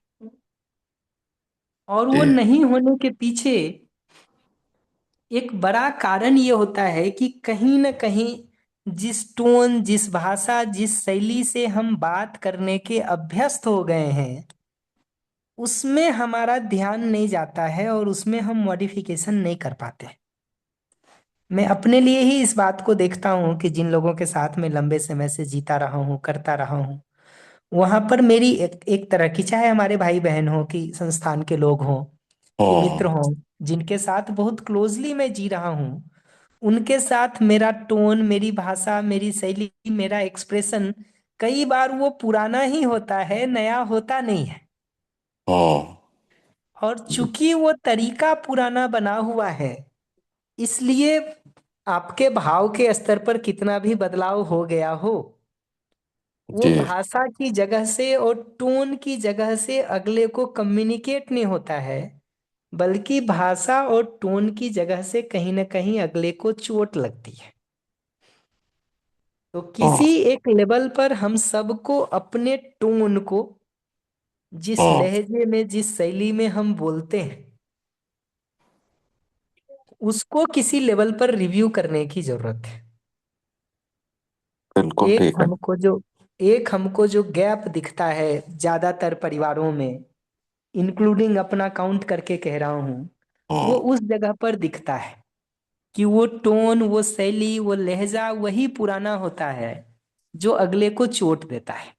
और वो जी नहीं होने के पीछे एक बड़ा कारण ये होता है कि कहीं ना कहीं जिस टोन, जिस भाषा, जिस शैली से हम बात करने के अभ्यस्त हो गए हैं, उसमें हमारा ध्यान नहीं जाता है और उसमें हम मॉडिफिकेशन नहीं कर पाते। मैं अपने लिए ही इस बात को देखता हूँ कि जिन लोगों के साथ में लंबे समय से जीता रहा हूँ, करता रहा हूँ, वहां पर मेरी एक तरह की, चाहे हमारे भाई बहन हो, कि संस्थान के लोग हों, कि मित्र हम्म हों, जिनके साथ बहुत क्लोजली मैं जी रहा हूँ, उनके साथ मेरा टोन, मेरी भाषा, मेरी शैली, मेरा एक्सप्रेशन कई बार वो पुराना ही होता है, नया होता नहीं है। हम्म और चूंकि वो तरीका पुराना बना हुआ है, इसलिए आपके भाव के स्तर पर कितना भी बदलाव हो गया हो, वो जी भाषा की जगह से और टोन की जगह से अगले को कम्युनिकेट नहीं होता है, बल्कि भाषा और टोन की जगह से कहीं ना कहीं अगले को चोट लगती है। तो किसी हम्म एक लेवल पर हम सबको अपने टोन को, जिस हम्म लहजे में, जिस शैली में हम बोलते हैं, उसको किसी लेवल पर रिव्यू करने की जरूरत है। बिल्कुल एक ठीक है। हमको जो एक हमको जो गैप दिखता है ज्यादातर परिवारों में, इंक्लूडिंग अपना काउंट करके कह रहा हूं, वो हम्म उस जगह पर दिखता है कि वो टोन, वो शैली, वो लहजा वही पुराना होता है जो अगले को चोट देता है।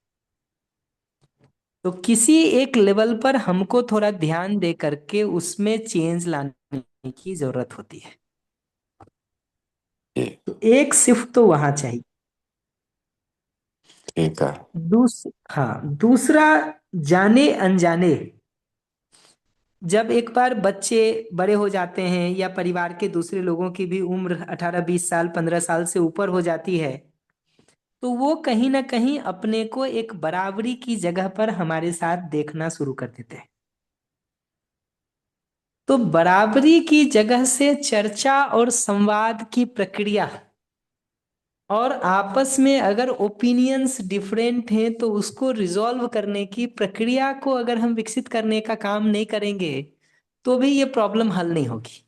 तो किसी एक लेवल पर हमको थोड़ा ध्यान दे करके उसमें चेंज लाने की जरूरत होती है। जी तो एक शिफ्ट तो वहां चाहिए। ठीक है। दूसरा, जाने अनजाने, जब एक बार बच्चे बड़े हो जाते हैं या परिवार के दूसरे लोगों की भी उम्र 18-20 साल, 15 साल से ऊपर हो जाती है, तो वो कहीं ना कहीं अपने को एक बराबरी की जगह पर हमारे साथ देखना शुरू कर देते हैं। तो बराबरी की जगह से चर्चा और संवाद की प्रक्रिया, और आपस में अगर ओपिनियंस डिफरेंट हैं तो उसको रिजॉल्व करने की प्रक्रिया को अगर हम विकसित करने का काम नहीं करेंगे, तो भी ये प्रॉब्लम हल नहीं होगी।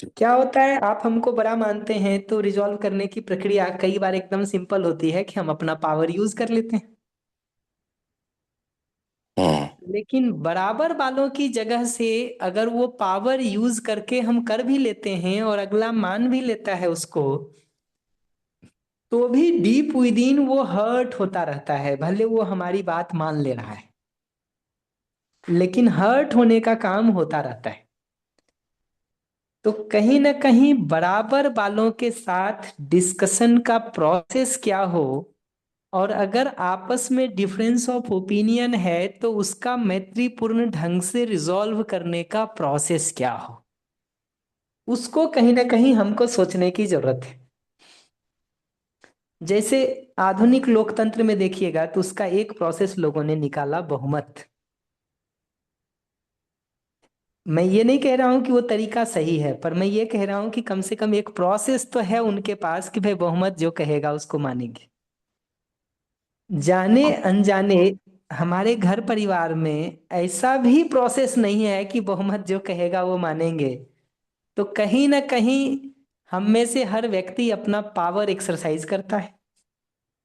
क्या होता है, आप हमको बड़ा मानते हैं तो रिजॉल्व करने की प्रक्रिया कई बार एकदम सिंपल होती है कि हम अपना पावर यूज कर लेते हैं। हम्म लेकिन बराबर वालों की जगह से अगर वो पावर यूज करके हम कर भी लेते हैं और अगला मान भी लेता है उसको, तो भी डीप विदिन वो हर्ट होता रहता है। भले वो हमारी बात मान ले रहा है, लेकिन हर्ट होने का काम होता रहता है। तो कहीं ना कहीं बराबर वालों के साथ डिस्कशन का प्रोसेस क्या हो, और अगर आपस में डिफरेंस ऑफ ओपिनियन है तो उसका मैत्रीपूर्ण ढंग से रिजॉल्व करने का प्रोसेस क्या हो, उसको कहीं ना कहीं हमको सोचने की जरूरत है। जैसे आधुनिक लोकतंत्र में देखिएगा तो उसका एक प्रोसेस लोगों ने निकाला, बहुमत। मैं ये नहीं कह रहा हूं कि वो तरीका सही है, पर मैं ये कह रहा हूं कि कम से कम एक प्रोसेस तो है उनके पास कि भाई बहुमत जो कहेगा उसको मानेंगे। जाने अनजाने हमारे घर परिवार में ऐसा भी प्रोसेस नहीं है कि बहुमत जो कहेगा वो मानेंगे। तो कहीं ना कहीं हम में से हर व्यक्ति अपना पावर एक्सरसाइज करता है,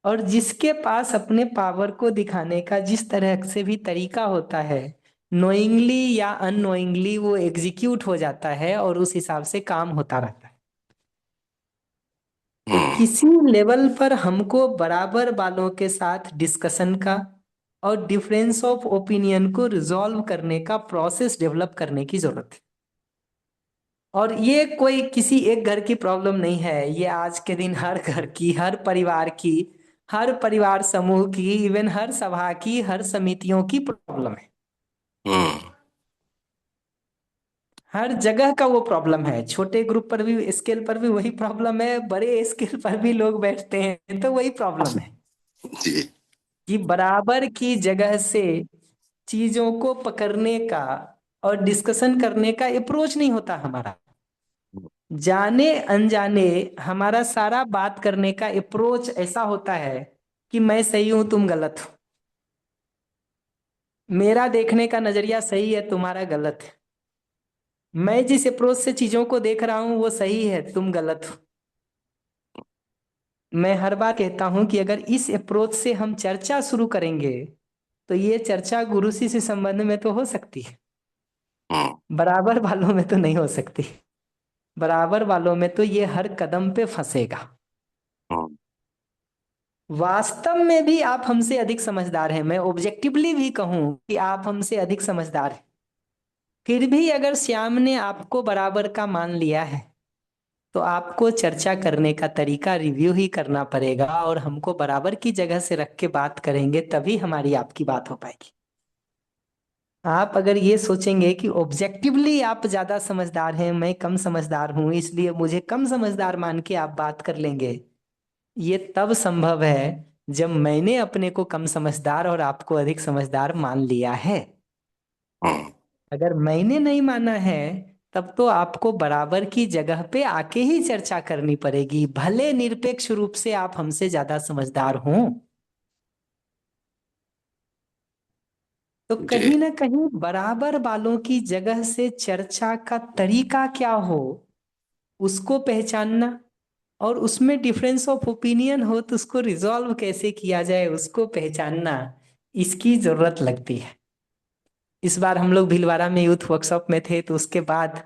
और जिसके पास अपने पावर को दिखाने का जिस तरह से भी तरीका होता है, नोइंगली या अननोइंगली वो एग्जीक्यूट हो जाता है और उस हिसाब से काम होता रहता है। तो हम्म किसी लेवल पर हमको बराबर वालों के साथ डिस्कशन का और डिफरेंस ऑफ ओपिनियन को रिजॉल्व करने का प्रोसेस डेवलप करने की जरूरत है। और ये कोई किसी एक घर की प्रॉब्लम नहीं है, ये आज के दिन हर घर की, हर परिवार की, हर परिवार समूह की, इवन हर सभा की, हर समितियों की प्रॉब्लम है। हम्म हर जगह का वो प्रॉब्लम है। छोटे ग्रुप पर भी, स्केल पर भी वही प्रॉब्लम है, बड़े स्केल पर भी लोग बैठते हैं तो वही प्रॉब्लम है जी कि बराबर की जगह से चीजों को पकड़ने का और डिस्कशन करने का अप्रोच नहीं होता हमारा। जाने अनजाने हमारा सारा बात करने का अप्रोच ऐसा होता है कि मैं सही हूं तुम गलत हो, मेरा देखने का नजरिया सही है तुम्हारा गलत है, मैं जिस अप्रोच से चीजों को देख रहा हूं वो सही है तुम गलत हो। मैं हर बार कहता हूं कि अगर इस अप्रोच से हम चर्चा शुरू करेंगे तो ये चर्चा गुरु शिष्य संबंध में तो हो सकती है, हम्म, बराबर वालों में तो नहीं हो सकती। बराबर वालों में तो ये हर कदम पे फंसेगा। हम्म, वास्तव में भी आप हमसे अधिक समझदार हैं, मैं ऑब्जेक्टिवली भी कहूं कि आप हमसे अधिक समझदार हैं, फिर भी अगर श्याम ने आपको बराबर का मान लिया है तो आपको चर्चा करने का तरीका रिव्यू ही करना पड़ेगा और हमको बराबर की जगह से रख के बात करेंगे तभी हमारी आपकी बात हो पाएगी। आप अगर ये सोचेंगे कि ऑब्जेक्टिवली आप ज्यादा समझदार हैं, मैं कम समझदार हूं, इसलिए मुझे कम समझदार मान के आप बात कर लेंगे, ये तब संभव है जब मैंने अपने को कम समझदार और आपको अधिक समझदार मान लिया है। हम्म, अगर मैंने नहीं माना है तब तो आपको बराबर की जगह पे आके ही चर्चा करनी पड़ेगी, भले निरपेक्ष रूप से आप हमसे ज्यादा समझदार हों। तो जी। कहीं ना कहीं बराबर वालों की जगह से चर्चा का तरीका क्या हो उसको पहचानना, और उसमें डिफरेंस ऑफ ओपिनियन हो तो उसको रिजॉल्व कैसे किया जाए उसको पहचानना, इसकी जरूरत लगती है। इस बार हम लोग भीलवाड़ा में यूथ वर्कशॉप में थे तो उसके बाद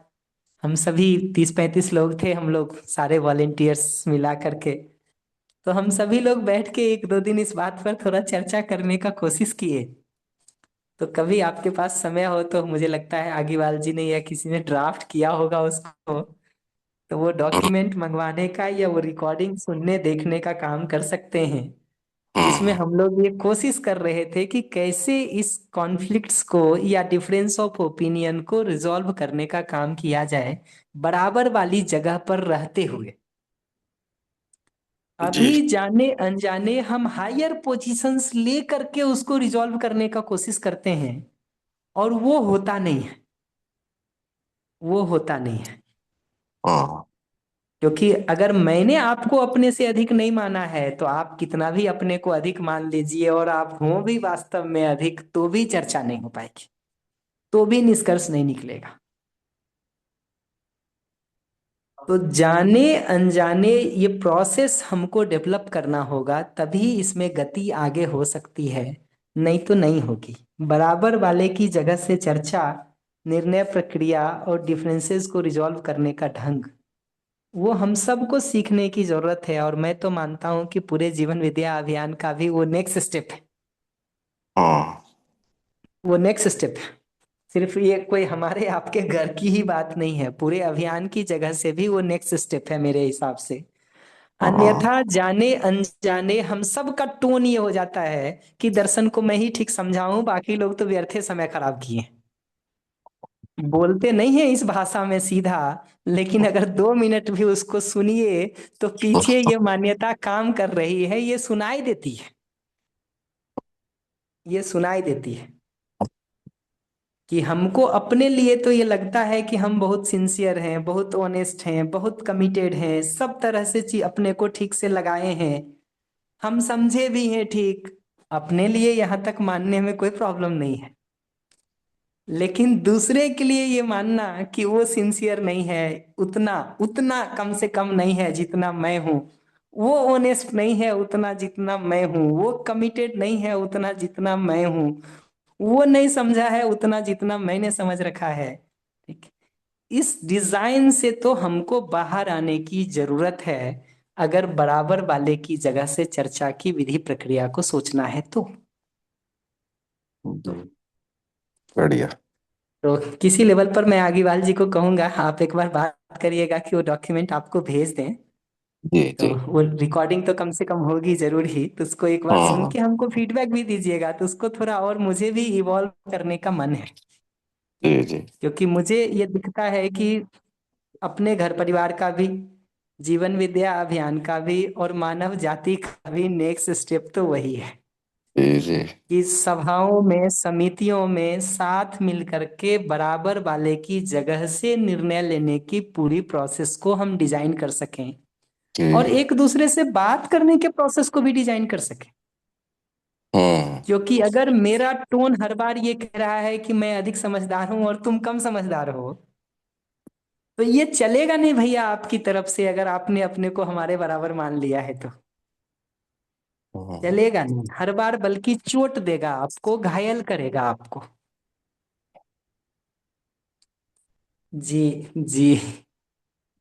हम सभी 30-35 लोग थे, हम लोग सारे वॉलेंटियर्स मिला करके, तो हम सभी लोग बैठ के 1-2 दिन इस बात पर थोड़ा चर्चा करने का कोशिश किए। तो कभी आपके पास समय हो तो मुझे लगता है आगीवाल जी ने या किसी ने ड्राफ्ट किया होगा उसको, तो वो हम्म, डॉक्यूमेंट मंगवाने का या वो रिकॉर्डिंग सुनने देखने का काम कर सकते हैं, जिसमें हम्म, हम लोग ये कोशिश कर रहे थे कि कैसे इस कॉन्फ्लिक्ट्स को या डिफरेंस ऑफ ओपिनियन को रिजॉल्व करने का काम किया जाए बराबर वाली जगह पर रहते हुए। जी। अभी जाने अनजाने हम हायर पोजीशंस ले करके उसको रिजॉल्व करने का कोशिश करते हैं और वो होता नहीं है, वो होता नहीं है। हम्म, क्योंकि अगर मैंने आपको अपने से अधिक नहीं माना है तो आप कितना भी अपने को अधिक मान लीजिए और आप हो भी वास्तव में अधिक तो भी चर्चा नहीं हो पाएगी, तो भी निष्कर्ष नहीं निकलेगा। तो जाने अनजाने ये प्रोसेस हमको डेवलप करना होगा तभी इसमें गति आगे हो सकती है, नहीं तो नहीं होगी। बराबर वाले की जगह से चर्चा, निर्णय प्रक्रिया और डिफरेंसेस को रिजॉल्व करने का ढंग, वो हम सबको सीखने की जरूरत है, और मैं तो मानता हूं कि पूरे जीवन विद्या अभियान का भी वो नेक्स्ट स्टेप है। हम्म, वो नेक्स्ट स्टेप है, सिर्फ ये कोई हमारे आपके घर की ही बात नहीं है, पूरे अभियान की जगह से भी वो नेक्स्ट स्टेप है मेरे हिसाब से। हम्म, अन्यथा जाने अनजाने हम सब का टोन ये हो जाता है कि दर्शन को मैं ही ठीक समझाऊं, बाकी लोग तो व्यर्थे समय खराब किए। बोलते नहीं है इस भाषा में सीधा, लेकिन अगर 2 मिनट भी उसको सुनिए तो पीछे ये मान्यता काम कर रही है, ये सुनाई देती है, ये सुनाई देती है कि हमको अपने लिए तो ये लगता है कि हम बहुत सिंसियर हैं, बहुत ऑनेस्ट हैं, बहुत कमिटेड हैं, सब तरह से अपने को ठीक से लगाए हैं, हम समझे भी हैं ठीक, अपने लिए यहाँ तक मानने में कोई प्रॉब्लम नहीं है। लेकिन दूसरे के लिए ये मानना कि वो सिंसियर नहीं है, उतना उतना कम से कम नहीं है जितना मैं हूं, वो ऑनेस्ट नहीं है उतना जितना मैं हूं, वो कमिटेड नहीं है उतना जितना मैं हूं, वो नहीं समझा है उतना जितना मैंने समझ रखा है। ठीक, इस डिजाइन से तो हमको बाहर आने की जरूरत है अगर बराबर वाले की जगह से चर्चा की विधि प्रक्रिया को सोचना है तो। जी, बढ़िया। तो किसी लेवल पर मैं आगीवाल जी को कहूंगा आप एक बार बात करिएगा कि वो डॉक्यूमेंट आपको भेज दें, जी, तो जी। वो रिकॉर्डिंग तो कम से कम होगी जरूर ही, तो उसको एक बार सुन हम्म, के हमको फीडबैक भी दीजिएगा, तो उसको थोड़ा और मुझे भी इवॉल्व करने का मन है। जी, जी। क्योंकि मुझे ये दिखता है कि अपने घर परिवार का भी, जीवन विद्या अभियान का भी और मानव जाति का भी नेक्स्ट स्टेप तो वही है। जी जी। कि सभाओं में, समितियों में साथ मिलकर के बराबर वाले की जगह से निर्णय लेने की पूरी प्रोसेस को हम डिजाइन कर सकें, और जी। एक दूसरे से बात करने के प्रोसेस को भी डिजाइन कर सकें। हम्म। क्योंकि अगर मेरा टोन हर बार ये कह रहा है कि मैं अधिक समझदार हूं और तुम कम समझदार हो, तो ये चलेगा नहीं भैया आपकी तरफ से, अगर आपने अपने को हमारे बराबर मान लिया है तो हम्म। चलेगा नहीं हर बार, बल्कि चोट देगा आपको, घायल करेगा आपको। जी जी।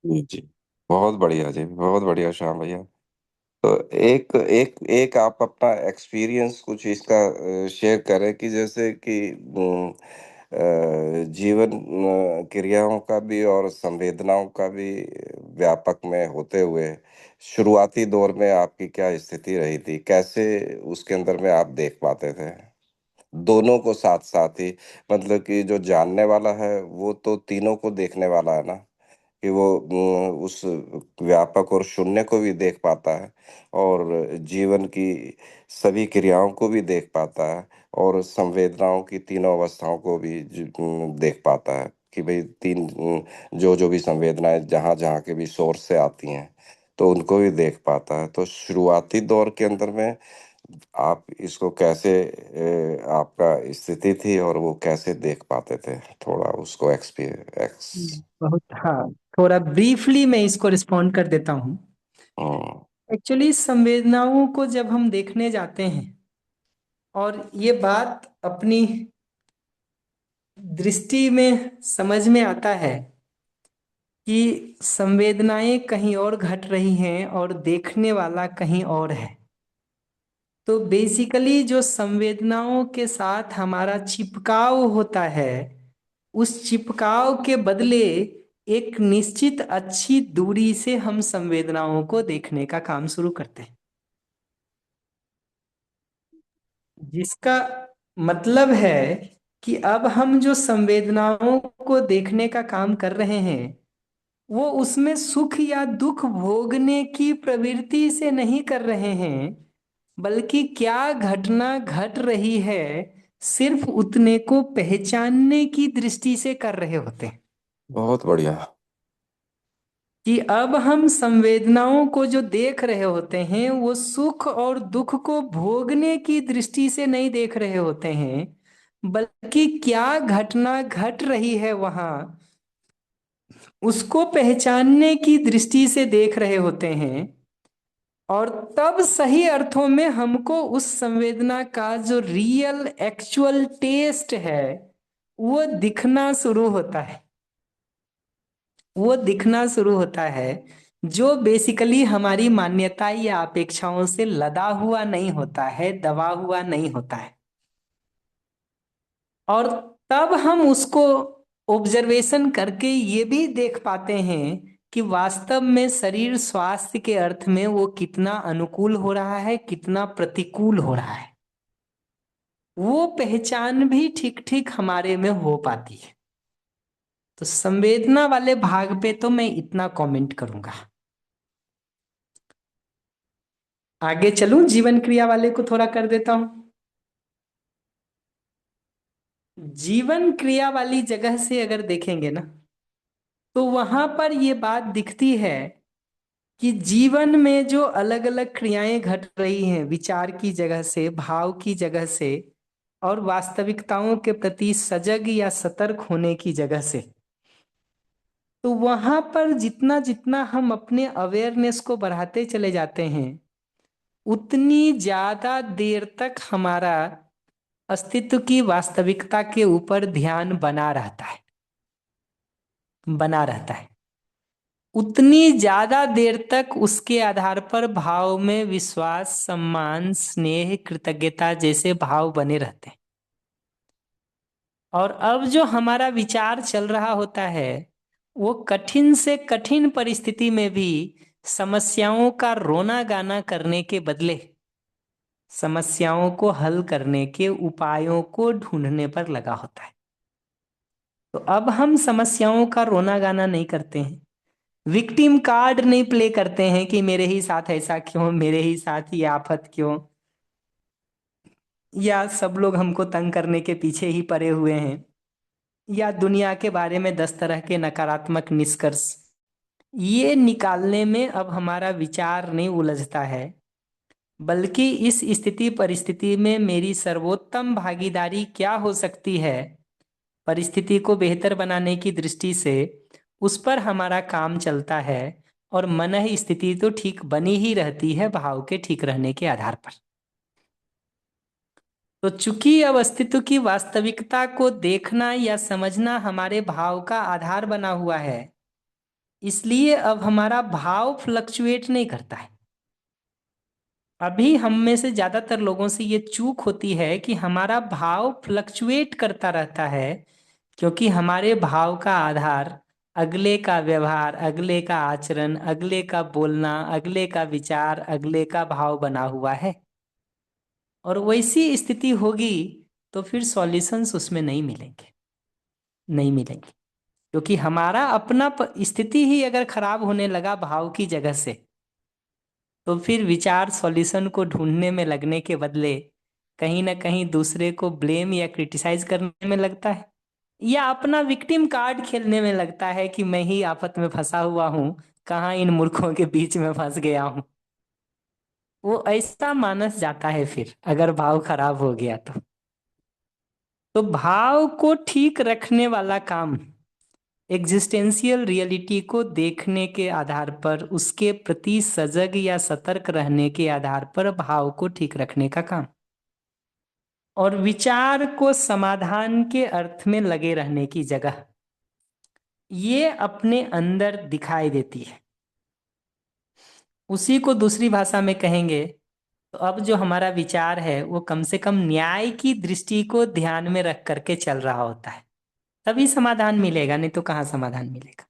जी जी। बहुत बढ़िया जी, बहुत बढ़िया श्याम भैया। तो एक एक एक आप अपना एक्सपीरियंस कुछ इसका शेयर करें कि जैसे कि जीवन क्रियाओं का भी और संवेदनाओं का भी व्यापक में होते हुए शुरुआती दौर में आपकी क्या स्थिति रही थी? कैसे उसके अंदर में आप देख पाते थे? दोनों को साथ-साथ ही, मतलब कि जो जानने वाला है वो तो तीनों को देखने वाला है ना? कि वो उस व्यापक और शून्य को भी देख पाता है और जीवन की सभी क्रियाओं को भी देख पाता है और संवेदनाओं की तीनों अवस्थाओं को भी देख पाता है कि भई 3 जो-जो भी संवेदनाएँ जहाँ-जहाँ के भी सोर्स से आती हैं, तो उनको भी देख पाता है। तो शुरुआती दौर के अंदर में आप इसको कैसे आपका स्थिति थी और वो कैसे देख पाते थे? थोड़ा उसको एक्सपी एक्स बहुत, हाँ, थोड़ा ब्रीफली मैं इसको रिस्पॉन्ड कर देता हूँ। हुँ। एक्चुअली संवेदनाओं को जब हम देखने जाते हैं, और ये बात अपनी दृष्टि में समझ में आता है कि संवेदनाएं कहीं और घट रही हैं और देखने वाला कहीं और है। तो बेसिकली जो संवेदनाओं के साथ हमारा चिपकाव होता है, उस चिपकाव के बदले एक निश्चित अच्छी दूरी से हम संवेदनाओं को देखने का काम शुरू करते हैं, जिसका मतलब है कि अब हम जो संवेदनाओं को देखने का काम कर रहे हैं, वो उसमें सुख या दुख भोगने की प्रवृत्ति से नहीं कर रहे हैं, बल्कि क्या घटना घट रही है सिर्फ उतने को पहचानने की दृष्टि से कर रहे होते हैं। बहुत बढ़िया। कि अब हम संवेदनाओं को जो देख रहे होते हैं वो सुख और दुख को भोगने की दृष्टि से नहीं देख रहे होते हैं, बल्कि क्या घटना घट रही है वहां, उसको पहचानने की दृष्टि से देख रहे होते हैं। और तब सही अर्थों में हमको उस संवेदना का जो रियल एक्चुअल टेस्ट है वो दिखना शुरू होता है। वो दिखना शुरू होता है, जो बेसिकली हमारी मान्यता या अपेक्षाओं से लदा हुआ नहीं होता है, दबा हुआ नहीं होता है। और तब हम उसको ऑब्जर्वेशन करके ये भी देख पाते हैं कि वास्तव में शरीर स्वास्थ्य के अर्थ में वो कितना अनुकूल हो रहा है, कितना प्रतिकूल हो रहा है। वो पहचान भी ठीक ठीक हमारे में हो पाती है। तो संवेदना वाले भाग पे तो मैं इतना कमेंट करूंगा। आगे चलूं, जीवन क्रिया वाले को थोड़ा कर देता हूं। जीवन क्रिया वाली जगह से अगर देखेंगे ना, तो वहां पर ये बात दिखती है कि जीवन में जो अलग अलग क्रियाएं घट रही हैं, विचार की जगह से, भाव की जगह से, और वास्तविकताओं के प्रति सजग या सतर्क होने की जगह से, तो वहां पर जितना जितना हम अपने अवेयरनेस को बढ़ाते चले जाते हैं, उतनी ज्यादा देर तक हमारा अस्तित्व की वास्तविकता के ऊपर ध्यान बना रहता है, बना रहता है। उतनी ज्यादा देर तक उसके आधार पर भाव में विश्वास, सम्मान, स्नेह, कृतज्ञता जैसे भाव बने रहते हैं। और अब जो हमारा विचार चल रहा होता है, वो कठिन से कठिन परिस्थिति में भी समस्याओं का रोना गाना करने के बदले समस्याओं को हल करने के उपायों को ढूंढने पर लगा होता है। तो अब हम समस्याओं का रोना गाना नहीं करते हैं, विक्टिम कार्ड नहीं प्ले करते हैं कि मेरे ही साथ ऐसा क्यों, मेरे ही साथ ये आफत क्यों। या सब लोग हमको तंग करने के पीछे ही पड़े हुए हैं, या दुनिया के बारे में 10 तरह के नकारात्मक निष्कर्ष, ये निकालने में अब हमारा विचार नहीं उलझता है, बल्कि इस स्थिति परिस्थिति में मेरी सर्वोत्तम भागीदारी क्या हो सकती है परिस्थिति को बेहतर बनाने की दृष्टि से, उस पर हमारा काम चलता है। और मन स्थिति तो ठीक बनी ही रहती है भाव के ठीक रहने के आधार पर। तो चूंकि अब अस्तित्व की वास्तविकता को देखना या समझना हमारे भाव का आधार बना हुआ है, इसलिए अब हमारा भाव फ्लक्चुएट नहीं करता है। अभी हम में से ज्यादातर लोगों से ये चूक होती है कि हमारा भाव फ्लक्चुएट करता रहता है, क्योंकि हमारे भाव का आधार अगले का व्यवहार, अगले का आचरण, अगले का बोलना, अगले का विचार, अगले का भाव बना हुआ है। और वैसी स्थिति होगी तो फिर सॉल्यूशंस उसमें नहीं मिलेंगे, नहीं मिलेंगे, क्योंकि हमारा अपना स्थिति ही अगर खराब होने लगा भाव की जगह से, तो फिर विचार सॉल्यूशन को ढूंढने में लगने के बदले कहीं ना कहीं दूसरे को ब्लेम या क्रिटिसाइज करने में लगता है, या अपना विक्टिम कार्ड खेलने में लगता है कि मैं ही आफत में फंसा हुआ हूं, कहाँ इन मूर्खों के बीच में फंस गया हूं। वो ऐसा मानस जाता है फिर अगर भाव खराब हो गया तो भाव को ठीक रखने वाला काम एग्जिस्टेंशियल रियलिटी को देखने के आधार पर, उसके प्रति सजग या सतर्क रहने के आधार पर भाव को ठीक रखने का काम, और विचार को समाधान के अर्थ में लगे रहने की जगह ये अपने अंदर दिखाई देती है। उसी को दूसरी भाषा में कहेंगे तो अब जो हमारा विचार है वो कम से कम न्याय की दृष्टि को ध्यान में रख करके चल रहा होता है, तभी समाधान मिलेगा, नहीं तो कहाँ समाधान मिलेगा।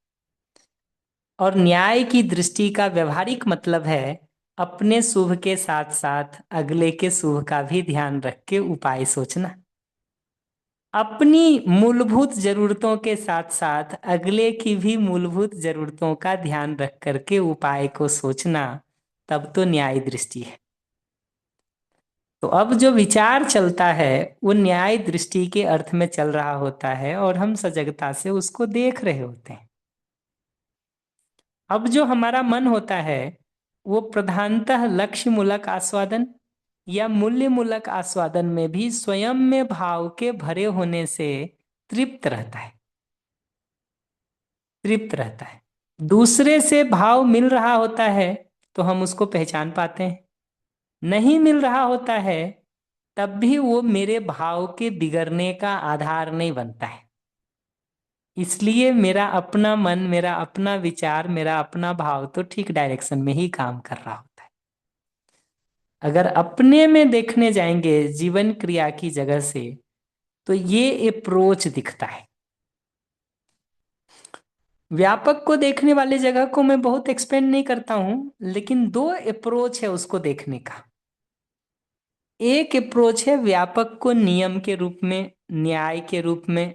और न्याय की दृष्टि का व्यवहारिक मतलब है अपने शुभ के साथ साथ अगले के शुभ का भी ध्यान रख के उपाय सोचना, अपनी मूलभूत जरूरतों के साथ साथ अगले की भी मूलभूत जरूरतों का ध्यान रख करके उपाय को सोचना, तब तो न्याय दृष्टि है। तो अब जो विचार चलता है वो न्याय दृष्टि के अर्थ में चल रहा होता है और हम सजगता से उसको देख रहे होते हैं। अब जो हमारा मन होता है वो प्रधानतः लक्ष्य मूलक आस्वादन या मूल्य मूलक आस्वादन में भी स्वयं में भाव के भरे होने से तृप्त रहता है, तृप्त रहता है। दूसरे से भाव मिल रहा होता है तो हम उसको पहचान पाते हैं, नहीं मिल रहा होता है तब भी वो मेरे भाव के बिगड़ने का आधार नहीं बनता है। इसलिए मेरा अपना मन, मेरा अपना विचार, मेरा अपना भाव तो ठीक डायरेक्शन में ही काम कर रहा होता है। अगर अपने में देखने जाएंगे जीवन क्रिया की जगह से तो ये अप्रोच दिखता है। व्यापक को देखने वाले जगह को मैं बहुत एक्सपेंड नहीं करता हूं, लेकिन दो अप्रोच है उसको देखने का। एक अप्रोच है व्यापक को नियम के रूप में, न्याय के रूप में,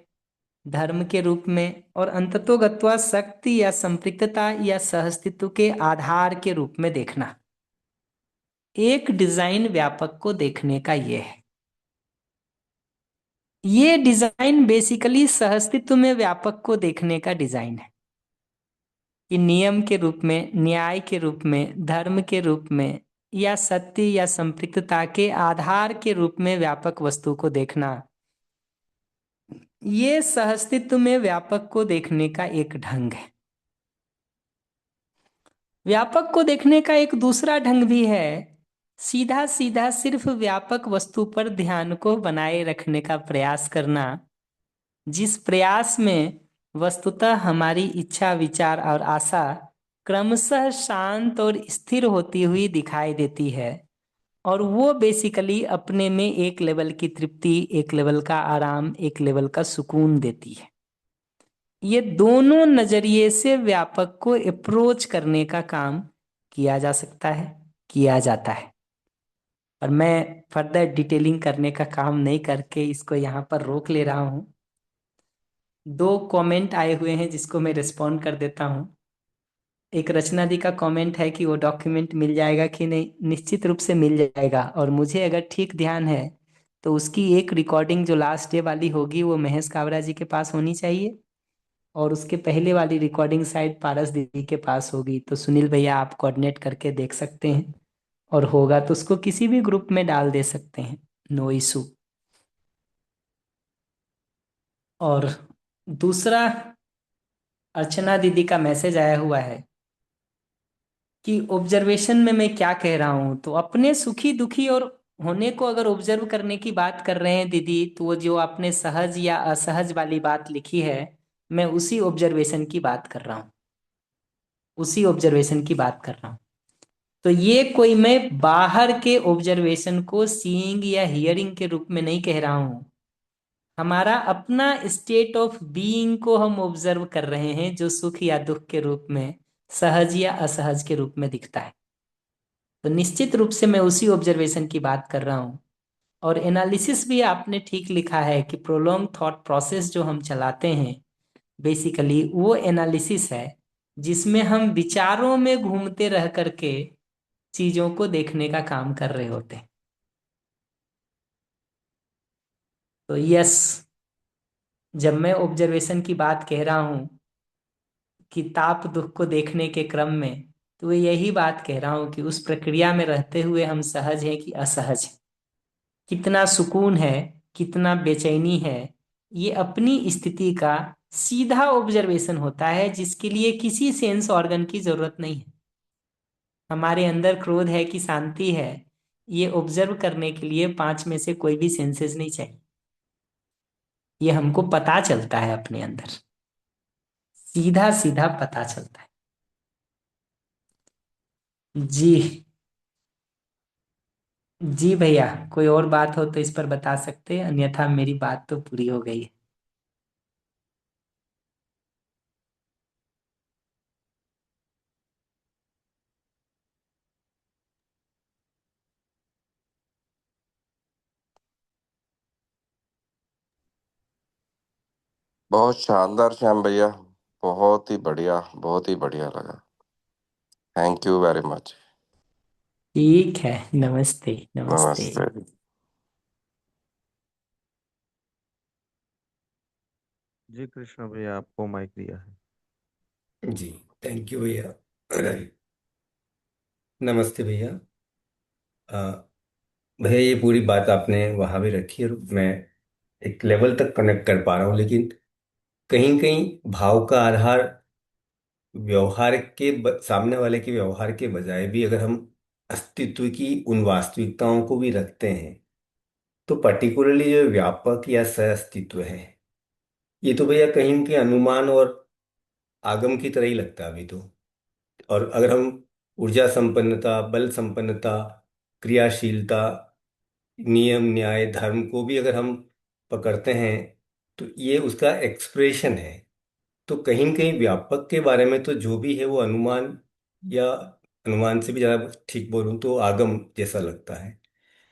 धर्म के रूप में, और अंततोगत्वा शक्ति या संपृक्तता या सहअस्तित्व के आधार के रूप में देखना। एक डिजाइन व्यापक को देखने का ये है। ये डिजाइन बेसिकली सहअस्तित्व में व्यापक को देखने का डिजाइन है कि नियम के रूप में, न्याय के रूप में, धर्म के रूप में, या सत्य या संपृक्तता के आधार के रूप में व्यापक वस्तु को देखना, ये सहअस्तित्व में व्यापक को देखने का एक ढंग है। व्यापक को देखने का एक दूसरा ढंग भी है, सीधा सीधा सिर्फ व्यापक वस्तु पर ध्यान को बनाए रखने का प्रयास करना, जिस प्रयास में वस्तुतः हमारी इच्छा, विचार और आशा क्रमशः शांत और स्थिर होती हुई दिखाई देती है, और वो बेसिकली अपने में एक लेवल की तृप्ति, एक लेवल का आराम, एक लेवल का सुकून देती है। ये दोनों नजरिए से व्यापक को अप्रोच करने का काम किया जा सकता है, किया जाता है। और मैं फर्दर डिटेलिंग करने का काम नहीं करके इसको यहाँ पर रोक ले रहा हूँ। 2 कमेंट आए हुए हैं जिसको मैं रिस्पॉन्ड कर देता हूँ। एक रचना दी का कमेंट है कि वो डॉक्यूमेंट मिल जाएगा कि नहीं। निश्चित रूप से मिल जाएगा, और मुझे अगर ठीक ध्यान है तो उसकी एक रिकॉर्डिंग जो लास्ट डे वाली होगी वो महेश कावरा जी के पास होनी चाहिए, और उसके पहले वाली रिकॉर्डिंग शायद पारस दीदी के पास होगी। तो सुनील भैया आप कोऑर्डिनेट करके देख सकते हैं, और होगा तो उसको किसी भी ग्रुप में डाल दे सकते हैं, नो इशू। और दूसरा, अर्चना दीदी का मैसेज आया हुआ है कि ऑब्जर्वेशन में मैं क्या कह रहा हूं, तो अपने सुखी दुखी और होने को अगर ऑब्जर्व करने की बात कर रहे हैं दीदी, तो वो जो आपने सहज या असहज वाली बात लिखी है, मैं उसी ऑब्जर्वेशन की बात कर रहा हूँ, उसी ऑब्जर्वेशन की बात कर रहा हूँ। तो ये कोई मैं बाहर के ऑब्जर्वेशन को सीइंग या हियरिंग के रूप में नहीं कह रहा हूं, हमारा अपना स्टेट ऑफ बीइंग को हम ऑब्जर्व कर रहे हैं, जो सुख या दुख के रूप में, सहज या असहज के रूप में दिखता है। तो निश्चित रूप से मैं उसी ऑब्जर्वेशन की बात कर रहा हूं। और एनालिसिस भी आपने ठीक लिखा है कि प्रोलॉन्ग थॉट प्रोसेस जो हम चलाते हैं, बेसिकली वो एनालिसिस है जिसमें हम विचारों में घूमते रह करके चीजों को देखने का काम कर रहे होते हैं। तो यस, जब मैं ऑब्जर्वेशन की बात कह रहा हूं कि ताप दुख को देखने के क्रम में, तो यही बात कह रहा हूं कि उस प्रक्रिया में रहते हुए हम सहज हैं कि असहज हैं, कितना सुकून है, कितना बेचैनी है, ये अपनी स्थिति का सीधा ऑब्जर्वेशन होता है, जिसके लिए किसी सेंस ऑर्गन की जरूरत नहीं है। हमारे अंदर क्रोध है कि शांति है, ये ऑब्जर्व करने के लिए पांच में से कोई भी सेंसेस नहीं चाहिए, ये हमको पता चलता है अपने अंदर, सीधा सीधा पता चलता है। जी, जी भैया, कोई और बात हो तो इस पर बता सकते हैं, अन्यथा मेरी बात तो पूरी हो गई है। बहुत शानदार श्याम भैया, बहुत ही बढ़िया लगा। Thank you very much. ठीक है, नमस्ते नमस्ते। नमस्ते। जी कृष्णा भैया, आपको माइक दिया है। जी, थैंक यू भैया। नमस्ते भैया। अ, भैया ये पूरी बात आपने वहाँ भी रखी और मैं एक लेवल तक कनेक्ट कर पा रहा हूँ, लेकिन कहीं कहीं भाव का आधार व्यवहार के सामने वाले के व्यवहार के बजाय भी अगर हम अस्तित्व की उन वास्तविकताओं को भी रखते हैं, तो पर्टिकुलरली जो व्यापक या सह अस्तित्व है, ये तो भैया कहीं के अनुमान और आगम की तरह ही लगता है अभी तो। और अगर हम ऊर्जा संपन्नता, बल संपन्नता, क्रियाशीलता, नियम न्याय धर्म को भी अगर हम पकड़ते हैं, तो ये उसका एक्सप्रेशन है। तो कहीं न कहीं व्यापक के बारे में तो जो भी है वो अनुमान, या अनुमान से भी ज़्यादा ठीक बोलूं तो आगम जैसा लगता है।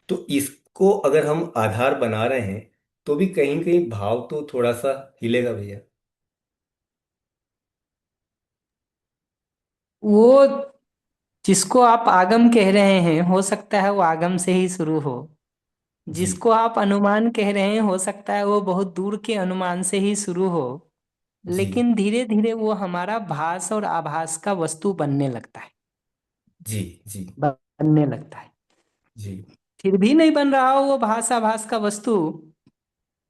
तो इसको अगर हम आधार बना रहे हैं, तो भी कहीं कहीं भाव तो थोड़ा सा हिलेगा भैया। वो जिसको आप आगम कह रहे हैं, हो सकता है वो आगम से ही शुरू हो, जी जिसको आप अनुमान कह रहे हैं, हो सकता है वो बहुत दूर के अनुमान से ही शुरू हो, जी लेकिन धीरे धीरे वो हमारा भास और आभास का वस्तु बनने लगता है, जी जी बनने लगता है। जी फिर भी नहीं बन रहा हो वो भास आभास का वस्तु,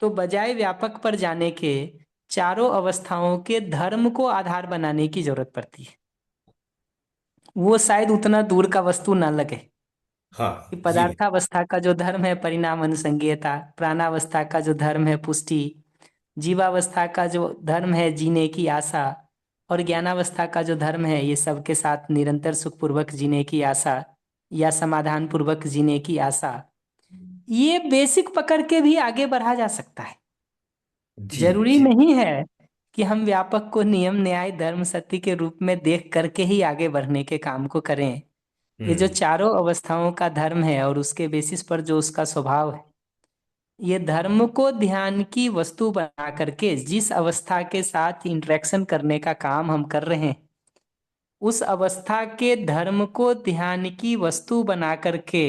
तो बजाय व्यापक पर जाने के चारों अवस्थाओं के धर्म को आधार बनाने की जरूरत पड़ती है। वो शायद उतना दूर का वस्तु ना लगे कि हाँ जी भैया। पदार्थावस्था का जो धर्म है परिणाम अनुसंज्ञेयता, प्राणावस्था का जो धर्म है पुष्टि, जीवावस्था का जो धर्म है जीने की आशा, और ज्ञानावस्था का जो धर्म है ये सबके साथ निरंतर सुखपूर्वक जीने की आशा या समाधान पूर्वक जीने की आशा, ये बेसिक पकड़ के भी आगे बढ़ा जा सकता है। जी जरूरी जी नहीं है कि हम व्यापक को नियम न्याय धर्म सत्य के रूप में देख करके ही आगे बढ़ने के काम को करें। ये जो हम्म चारों अवस्थाओं का धर्म है और उसके बेसिस पर जो उसका स्वभाव है, ये धर्म को ध्यान की वस्तु बना करके जिस अवस्था के साथ इंटरेक्शन करने का काम हम कर रहे हैं, उस अवस्था के धर्म को ध्यान की वस्तु बना करके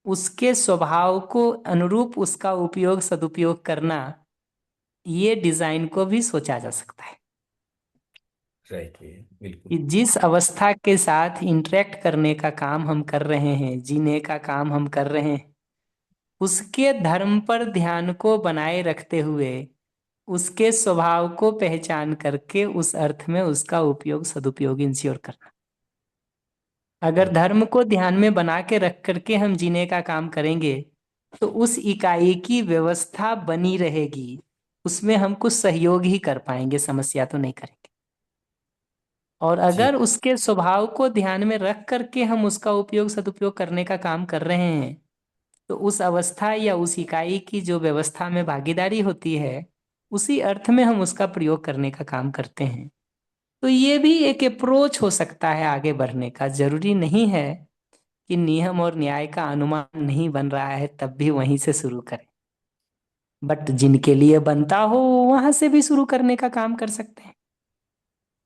उसके स्वभाव को अनुरूप उसका उपयोग सदुपयोग करना, ये डिजाइन को भी सोचा जा सकता है राइट भैया, बिल्कुल। कि जिस अवस्था के साथ इंटरेक्ट करने का काम हम कर रहे हैं, जीने का काम हम कर रहे हैं, उसके धर्म पर ध्यान को बनाए रखते हुए उसके स्वभाव को पहचान करके उस अर्थ में उसका उपयोग सदुपयोग इंश्योर करना। अगर धर्म को ध्यान में बना के रख करके हम जीने का काम करेंगे तो उस इकाई की व्यवस्था बनी रहेगी, उसमें हम कुछ सहयोग ही कर पाएंगे, समस्या तो नहीं करेंगे। और जी अगर उसके स्वभाव को ध्यान में रख करके हम उसका उपयोग सदुपयोग करने का काम कर रहे हैं तो उस अवस्था या उस इकाई की जो व्यवस्था में भागीदारी होती है, उसी अर्थ में हम उसका प्रयोग करने का काम करते हैं। तो ये भी एक अप्रोच हो सकता है आगे बढ़ने का। जरूरी नहीं है कि नियम और न्याय का अनुमान नहीं बन रहा है तब भी वहीं से शुरू करें, बट जिनके लिए बनता हो वहां से भी शुरू करने का काम कर सकते हैं।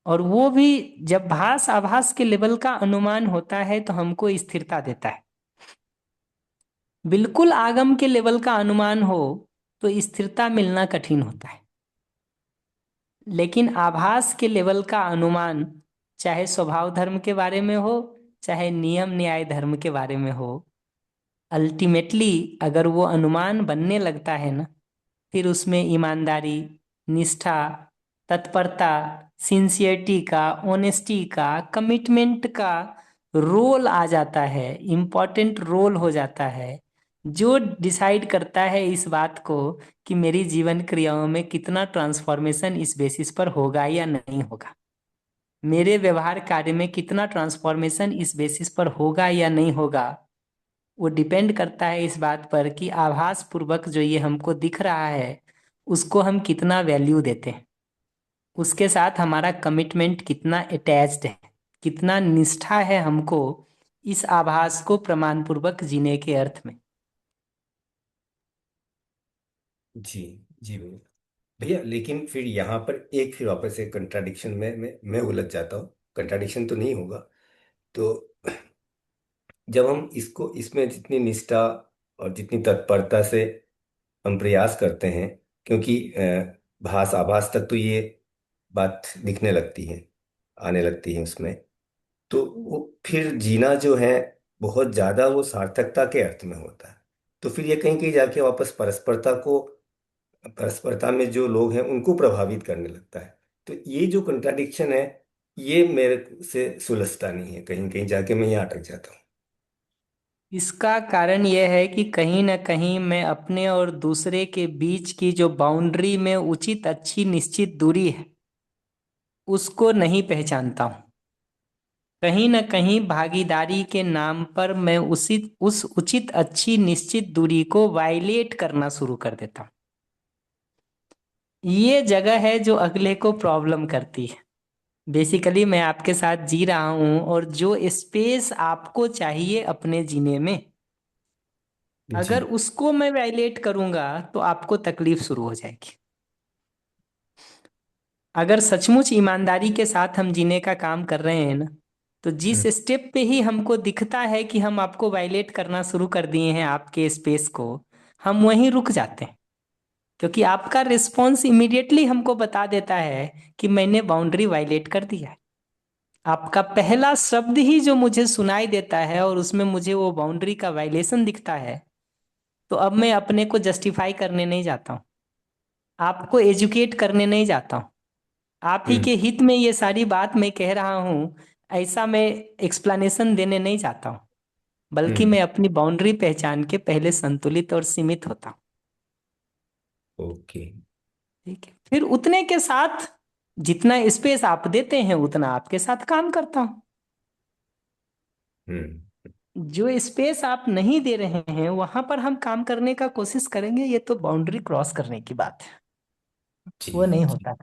और वो भी जब भास आभास के लेवल का अनुमान होता है तो हमको स्थिरता देता है। बिल्कुल आगम के लेवल का अनुमान हो तो स्थिरता मिलना कठिन होता है, लेकिन आभास के लेवल का अनुमान, चाहे स्वभाव धर्म के बारे में हो चाहे नियम न्याय धर्म के बारे में हो, अल्टीमेटली अगर वो अनुमान बनने लगता है ना, फिर उसमें ईमानदारी, निष्ठा, तत्परता, सिंसियरिटी का, ऑनेस्टी का, कमिटमेंट का रोल आ जाता है, इम्पोर्टेंट रोल हो जाता है, जो डिसाइड करता है इस बात को कि मेरी जीवन क्रियाओं में कितना ट्रांसफॉर्मेशन इस बेसिस पर होगा या नहीं होगा, मेरे व्यवहार कार्य में कितना ट्रांसफॉर्मेशन इस बेसिस पर होगा या नहीं होगा। वो डिपेंड करता है इस बात पर कि आभास पूर्वक जो ये हमको दिख रहा है उसको हम कितना वैल्यू देते हैं, उसके साथ हमारा कमिटमेंट कितना अटैच्ड है, कितना निष्ठा है हमको इस आभास को प्रमाण पूर्वक जीने के अर्थ में। जी जी भैया। भैया लेकिन फिर यहाँ पर एक फिर वापस एक कंट्राडिक्शन में मैं उलझ जाता हूँ। कंट्राडिक्शन तो नहीं होगा तो जब हम इसको इसमें जितनी निष्ठा और जितनी तत्परता से हम प्रयास करते हैं, क्योंकि भास आभास तक तो ये बात दिखने लगती है, आने लगती है उसमें, तो वो फिर जीना जो है बहुत ज्यादा वो सार्थकता के अर्थ में होता है। तो फिर ये कहीं कहीं जाके वापस परस्परता में जो लोग हैं उनको प्रभावित करने लगता है। तो ये जो कंट्राडिक्शन है ये मेरे से सुलझता नहीं है, कहीं कहीं जाके मैं यहाँ अटक जाता हूँ। इसका कारण यह है कि कहीं ना कहीं मैं अपने और दूसरे के बीच की जो बाउंड्री में उचित अच्छी निश्चित दूरी है उसको नहीं पहचानता हूँ। कहीं ना कहीं भागीदारी के नाम पर मैं उस उचित अच्छी निश्चित दूरी को वायलेट करना शुरू कर देता हूँ। ये जगह है जो अगले को प्रॉब्लम करती है। बेसिकली मैं आपके साथ जी रहा हूं और जो स्पेस आपको चाहिए अपने जीने में, जी अगर उसको मैं वायलेट करूंगा तो आपको तकलीफ शुरू हो जाएगी। अगर सचमुच ईमानदारी के साथ हम जीने का काम कर रहे हैं ना, तो जिस हम्म स्टेप पे ही हमको दिखता है कि हम आपको वायलेट करना शुरू कर दिए हैं आपके स्पेस को, हम वहीं रुक जाते हैं, क्योंकि आपका रिस्पॉन्स इमीडिएटली हमको बता देता है कि मैंने बाउंड्री वायलेट कर दिया है। आपका पहला शब्द ही जो मुझे सुनाई देता है और उसमें मुझे वो बाउंड्री का वायलेशन दिखता है, तो अब मैं अपने को जस्टिफाई करने नहीं जाता हूँ, आपको एजुकेट करने नहीं जाता हूँ, आप ही हम्म के हित में ये सारी बात मैं कह रहा हूँ, ऐसा मैं एक्सप्लेनेशन देने नहीं जाता हूँ, बल्कि हम्म मैं अपनी बाउंड्री पहचान के पहले संतुलित और सीमित होता हूँ। ओके। ठीक है, फिर उतने के साथ जितना स्पेस आप देते हैं उतना आपके साथ काम करता हूँ। हम्म जो स्पेस आप नहीं दे रहे हैं वहां पर हम काम करने का कोशिश करेंगे, ये तो बाउंड्री क्रॉस करने की बात है, जी वो नहीं जी होता।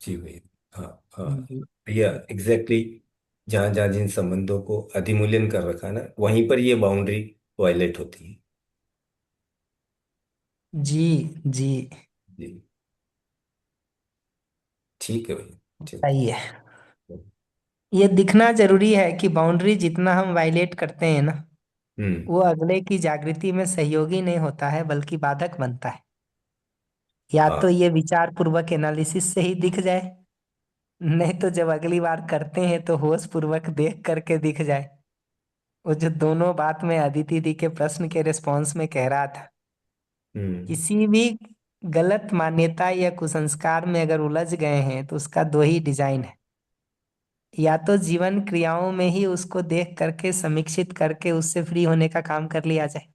जी भैया। हाँ हाँ जी भैया, एग्जैक्टली। जहाँ जहाँ जिन संबंधों को अधिमूल्यन कर रखा है ना, वहीं पर ये बाउंड्री वायलेट होती है। जी जी। जी ठीक है भैया, ठीक सही है। है। ये दिखना जरूरी है कि बाउंड्री जितना हम वायलेट करते हैं ना, हम्म। वो अगले की जागृति में सहयोगी नहीं होता है बल्कि बाधक बनता है। या तो हाँ। ये विचार पूर्वक एनालिसिस से ही दिख जाए, नहीं तो जब अगली बार करते हैं तो होश पूर्वक देख करके दिख जाए। वो जो दोनों बात में अदिति दी के प्रश्न के रिस्पॉन्स में कह रहा था, हम्म। किसी भी गलत मान्यता या कुसंस्कार में अगर उलझ गए हैं तो उसका दो ही डिजाइन है। या तो जीवन क्रियाओं में ही उसको देख करके समीक्षित करके उससे फ्री होने का काम कर लिया जाए,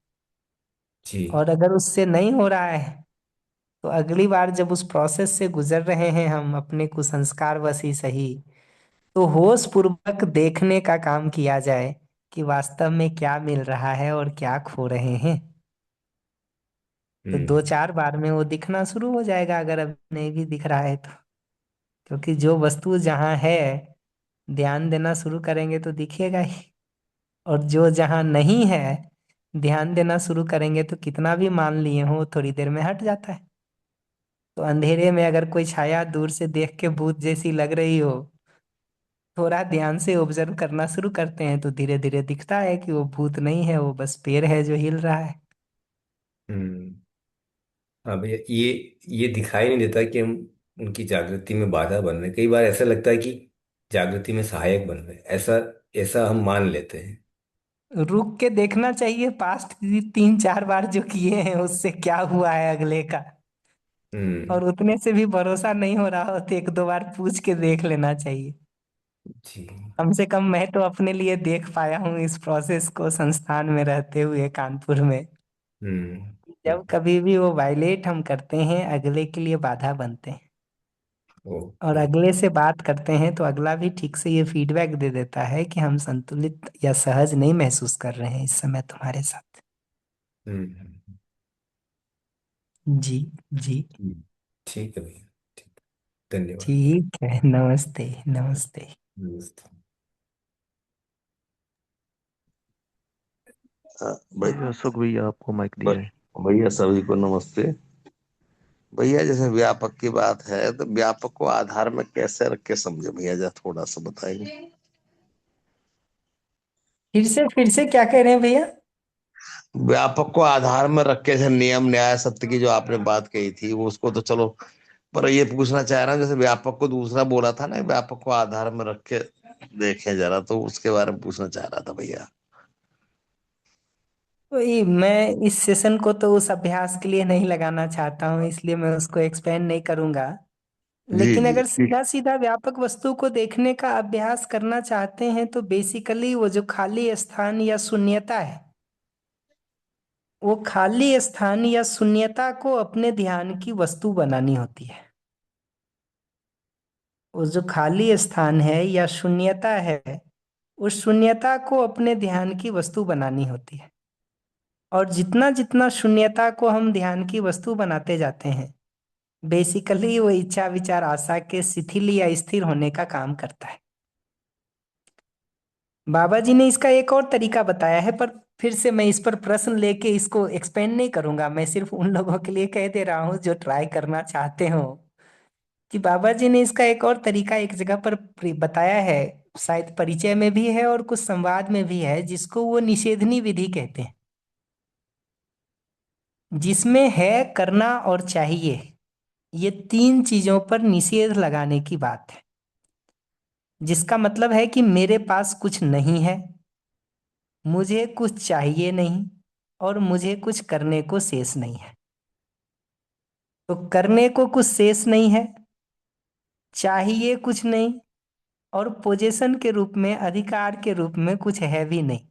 जी। और अगर उससे नहीं हो रहा है तो अगली बार जब उस प्रोसेस से गुजर रहे हैं हम अपने कुसंस्कार वश ही सही, तो होश पूर्वक देखने का काम किया जाए कि वास्तव में क्या मिल रहा है और क्या खो रहे हैं। तो दो हम्म। चार बार में वो दिखना शुरू हो जाएगा, अगर अभी नहीं भी दिख रहा है तो। क्योंकि जो वस्तु जहाँ है, ध्यान देना शुरू करेंगे तो दिखेगा ही। और जो जहाँ नहीं है, ध्यान देना शुरू करेंगे तो कितना भी मान लिए हो थोड़ी देर में हट जाता है। तो अंधेरे में अगर कोई छाया दूर से देख के भूत जैसी लग रही हो, थोड़ा ध्यान से ऑब्जर्व करना शुरू करते हैं तो धीरे धीरे दिखता है कि वो भूत नहीं है, वो बस पेड़ है जो हिल रहा है। हम्म। हाँ भैया, ये दिखाई नहीं देता कि हम उनकी जागृति में बाधा बन रहे हैं। कई बार ऐसा लगता है कि जागृति में सहायक बन रहे हैं, ऐसा ऐसा हम मान लेते हैं। रुक के देखना चाहिए पास्ट 3-4 बार जो किए हैं उससे क्या हुआ है अगले का। हम्म। और उतने से भी भरोसा नहीं हो रहा हो तो 1-2 बार पूछ के देख लेना चाहिए। जी। कम से कम मैं तो अपने लिए देख पाया हूँ इस प्रोसेस को संस्थान में रहते हुए कानपुर में। हम्म। जब कभी भी वो वायलेट हम करते हैं अगले के लिए बाधा बनते हैं। और ओके। अगले से बात करते हैं तो अगला भी ठीक से ये फीडबैक दे देता है कि हम संतुलित या सहज नहीं महसूस कर रहे हैं इस समय तुम्हारे साथ। हम्म। जी। जी। ठीक है भैया। ठीक। धन्यवाद। ठीक है, नमस्ते नमस्ते। नमस्ते। हाँ, जी अशोक भैया आपको माइक दिया है। भैया सभी को नमस्ते। भैया जैसे व्यापक की बात है तो व्यापक को आधार में कैसे रख के समझे भैया, जरा थोड़ा सा बताइए। फिर से क्या कह रहे हैं भैया? व्यापक को आधार में रख के, जैसे नियम न्याय सत्य की जो आपने बात कही थी वो उसको तो चलो, पर ये पूछना चाह रहा हूँ जैसे व्यापक को दूसरा बोला था ना, व्यापक को आधार में रख के देखें जरा, तो उसके बारे में पूछना चाह रहा था भैया। वही, मैं इस सेशन को तो उस अभ्यास के लिए नहीं लगाना चाहता हूँ, इसलिए मैं उसको एक्सपेंड नहीं करूंगा। जी लेकिन जी अगर सीधा सीधा व्यापक वस्तु को देखने का अभ्यास करना चाहते हैं तो बेसिकली वो जो खाली स्थान या शून्यता है, वो खाली स्थान या शून्यता को अपने ध्यान की वस्तु बनानी होती है। वो जो खाली स्थान है या शून्यता है, उस शून्यता को अपने ध्यान की वस्तु बनानी होती है। और जितना जितना शून्यता को हम ध्यान की वस्तु बनाते जाते हैं, बेसिकली वो इच्छा विचार आशा के शिथिल या स्थिर होने का काम करता है। बाबा जी ने इसका एक और तरीका बताया है, पर फिर से मैं इस पर प्रश्न लेके इसको एक्सपेंड नहीं करूंगा। मैं सिर्फ उन लोगों के लिए कह दे रहा हूँ जो ट्राई करना चाहते हो, कि बाबा जी ने इसका एक और तरीका एक जगह पर बताया है, शायद परिचय में भी है और कुछ संवाद में भी है, जिसको वो निषेधनी विधि कहते हैं। जिसमें है, करना और चाहिए, ये तीन चीजों पर निषेध लगाने की बात है। जिसका मतलब है कि मेरे पास कुछ नहीं है, मुझे कुछ चाहिए नहीं, और मुझे कुछ करने को शेष नहीं है। तो करने को कुछ शेष नहीं है, चाहिए कुछ नहीं, और पोजीशन के रूप में, अधिकार के रूप में कुछ है भी नहीं।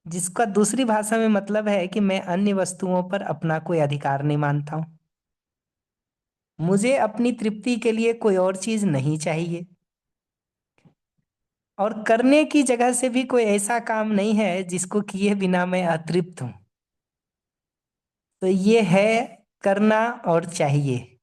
जिसका दूसरी भाषा में मतलब है कि मैं अन्य वस्तुओं पर अपना कोई अधिकार नहीं मानता हूं। मुझे अपनी तृप्ति के लिए कोई और चीज नहीं चाहिए, और करने की जगह से भी कोई ऐसा काम नहीं है जिसको किए बिना मैं अतृप्त हूं। तो ये है, करना और चाहिए।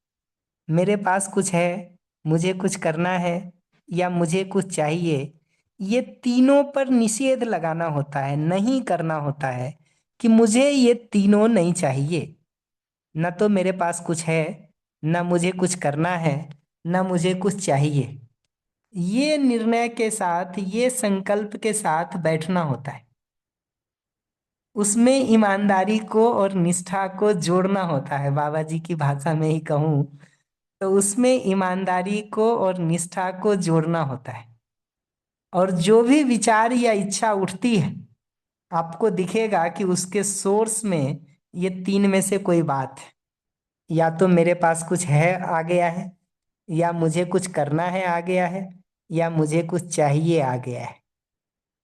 मेरे पास कुछ है, मुझे कुछ करना है, या मुझे कुछ चाहिए, ये तीनों पर निषेध लगाना होता है, नहीं करना होता है कि मुझे ये तीनों नहीं चाहिए। न तो मेरे पास कुछ है, न मुझे कुछ करना है, न मुझे कुछ चाहिए। ये निर्णय के साथ, ये संकल्प के साथ बैठना होता है। उसमें ईमानदारी को और निष्ठा को जोड़ना होता है। बाबा जी की भाषा में ही कहूँ तो उसमें ईमानदारी को और निष्ठा को जोड़ना होता है। और जो भी विचार या इच्छा उठती है, आपको दिखेगा कि उसके सोर्स में ये तीन में से कोई बात है। या तो मेरे पास कुछ है आ गया है, या मुझे कुछ करना है आ गया है, या मुझे कुछ चाहिए आ गया है।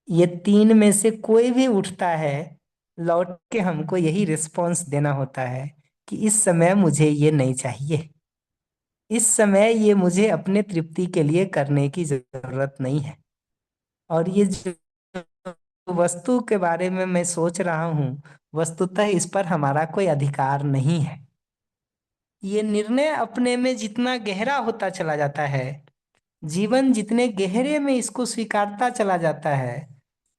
ये तीन में से कोई भी उठता है, लौट के हमको यही रिस्पॉन्स देना होता है कि इस समय मुझे ये नहीं चाहिए, इस समय ये मुझे अपने तृप्ति के लिए करने की जरूरत नहीं है। और ये जो वस्तु के बारे में मैं सोच रहा हूँ, वस्तुतः इस पर हमारा कोई अधिकार नहीं है। ये निर्णय अपने में जितना गहरा होता चला जाता है, जीवन जितने गहरे में इसको स्वीकारता चला जाता है,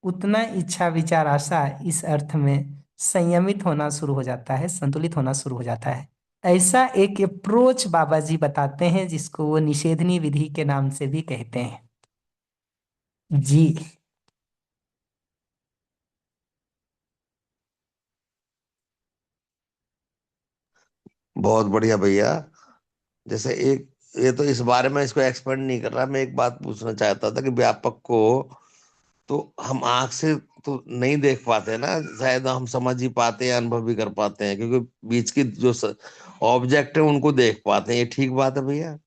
उतना इच्छा विचार आशा इस अर्थ में संयमित होना शुरू हो जाता है, संतुलित होना शुरू हो जाता है। ऐसा एक अप्रोच बाबा जी बताते हैं जिसको वो निषेधनी विधि के नाम से भी कहते हैं। जी। बहुत बढ़िया भैया। जैसे एक, ये तो इस बारे में इसको एक्सपेंड नहीं कर रहा, मैं एक बात पूछना चाहता था कि व्यापक को तो हम आंख से तो नहीं देख पाते ना, शायद हम समझ ही पाते हैं, अनुभव भी कर पाते हैं, क्योंकि बीच की जो ऑब्जेक्ट है उनको देख पाते हैं। ये ठीक बात है भैया?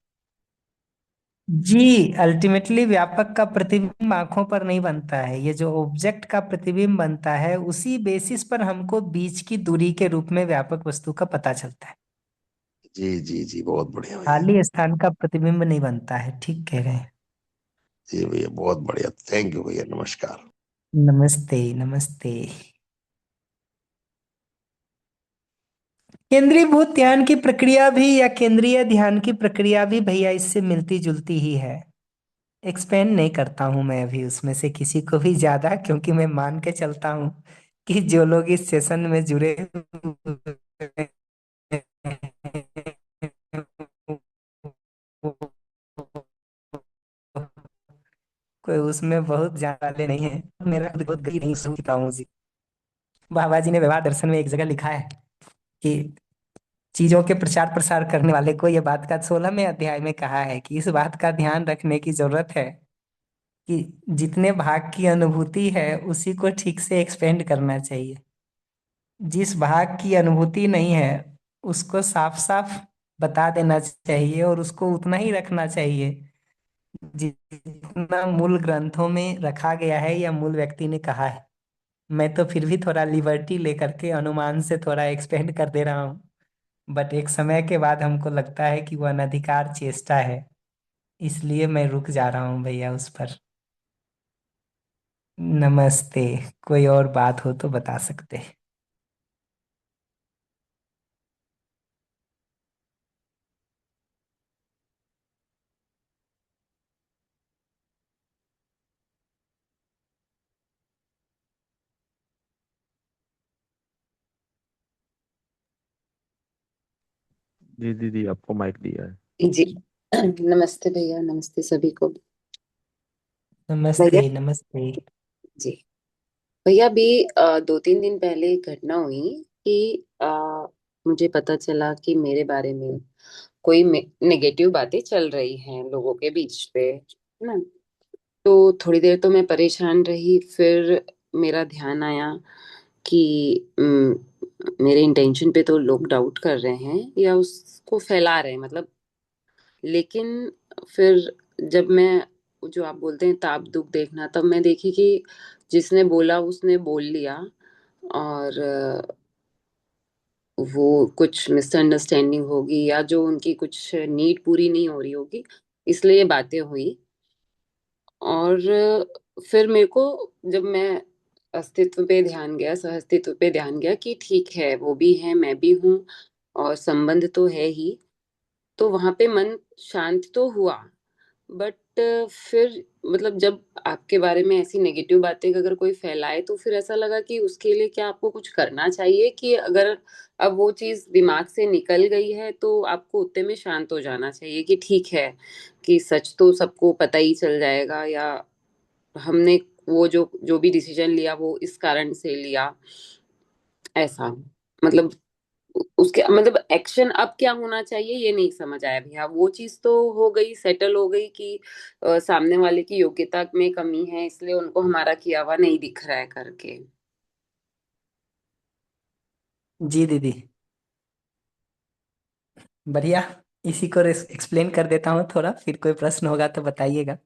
जी, अल्टीमेटली व्यापक का प्रतिबिंब आंखों पर नहीं बनता है। ये जो ऑब्जेक्ट का प्रतिबिंब बनता है, उसी बेसिस पर हमको बीच की दूरी के रूप में व्यापक वस्तु का पता चलता है। जी जी जी, बहुत बढ़िया भैया। खाली स्थान का प्रतिबिंब नहीं बनता है। ठीक कह रहे हैं। जी भैया, बहुत बढ़िया। थैंक यू भैया, नमस्कार। नमस्ते नमस्ते। केंद्रीभूत ध्यान की प्रक्रिया भी या केंद्रीय ध्यान की प्रक्रिया भी भैया इससे मिलती जुलती ही है। एक्सपेंड नहीं करता हूं मैं अभी उसमें से किसी को भी ज्यादा, क्योंकि मैं मान के चलता हूं कि जो लोग इस सेशन में जुड़े हुए हैं, कोई उसमें बहुत जाने वाले नहीं है। मेरा खुद बहुत गई नहीं सुनता हूँ जी। बाबा जी ने व्यवहार दर्शन में एक जगह लिखा है कि चीजों के प्रचार प्रसार करने वाले को यह बात का 16वें अध्याय में कहा है कि इस बात का ध्यान रखने की जरूरत है कि जितने भाग की अनुभूति है उसी को ठीक से एक्सपेंड करना चाहिए। जिस भाग की अनुभूति नहीं है उसको साफ साफ बता देना चाहिए, और उसको उतना ही रखना चाहिए जितना मूल ग्रंथों में रखा गया है या मूल व्यक्ति ने कहा है। मैं तो फिर भी थोड़ा लिबर्टी लेकर के अनुमान से थोड़ा एक्सपेंड कर दे रहा हूँ, बट एक समय के बाद हमको लगता है कि वो अनधिकार चेष्टा है, इसलिए मैं रुक जा रहा हूँ भैया उस पर। नमस्ते। कोई और बात हो तो बता सकते हैं। जी दीदी, आपको माइक दिया है। जी। नमस्ते भैया, नमस्ते सभी को। भैया नमस्ते नमस्ते। जी, भैया अभी 2-3 दिन पहले एक घटना हुई कि मुझे पता चला कि मेरे बारे में कोई नेगेटिव बातें चल रही हैं लोगों के बीच पे, है ना। तो थोड़ी देर तो मैं परेशान रही, फिर मेरा ध्यान आया कि मेरे इंटेंशन पे तो लोग डाउट कर रहे हैं या उसको फैला रहे हैं, मतलब। लेकिन फिर जब मैं, जो आप बोलते हैं ताप दुख देखना, तब मैं देखी कि जिसने बोला उसने बोल लिया, और वो कुछ मिसअंडरस्टैंडिंग होगी या जो उनकी कुछ नीड पूरी नहीं हो रही होगी, इसलिए ये बातें हुई। और फिर मेरे को, जब मैं अस्तित्व पे ध्यान गया, सह अस्तित्व पे ध्यान गया कि ठीक है, वो भी है, मैं भी हूँ, और संबंध तो है ही, तो वहां पे मन शांत तो हुआ। बट फिर मतलब जब आपके बारे में ऐसी नेगेटिव बातें अगर कोई फैलाए, तो फिर ऐसा लगा कि उसके लिए क्या आपको कुछ करना चाहिए, कि अगर अब वो चीज दिमाग से निकल गई है तो आपको उतने में शांत हो जाना चाहिए कि ठीक है, कि सच तो सबको पता ही चल जाएगा, या हमने वो जो जो भी डिसीजन लिया वो इस कारण से लिया। ऐसा मतलब उसके मतलब एक्शन अब क्या होना चाहिए ये नहीं समझ आया भैया। वो चीज तो हो गई, सेटल हो गई कि सामने वाले की योग्यता में कमी है इसलिए उनको हमारा किया हुआ नहीं दिख रहा है करके। जी दीदी, बढ़िया। इसी को एक्सप्लेन कर देता हूँ थोड़ा, फिर कोई प्रश्न होगा तो बताइएगा।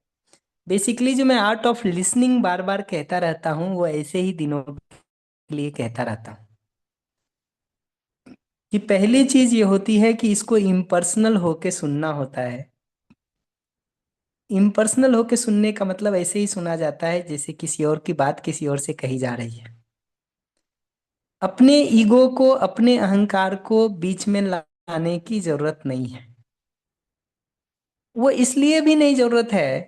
बेसिकली जो मैं आर्ट ऑफ लिसनिंग बार बार कहता रहता हूँ, वो ऐसे ही दिनों के लिए कहता रहता हूँ कि पहली चीज ये होती है कि इसको इम्पर्सनल होके सुनना होता है। इम्पर्सनल होके सुनने का मतलब ऐसे ही सुना जाता है जैसे किसी और की बात किसी और से कही जा रही है। अपने ईगो को, अपने अहंकार को बीच में लाने की जरूरत नहीं है। वो इसलिए भी नहीं जरूरत है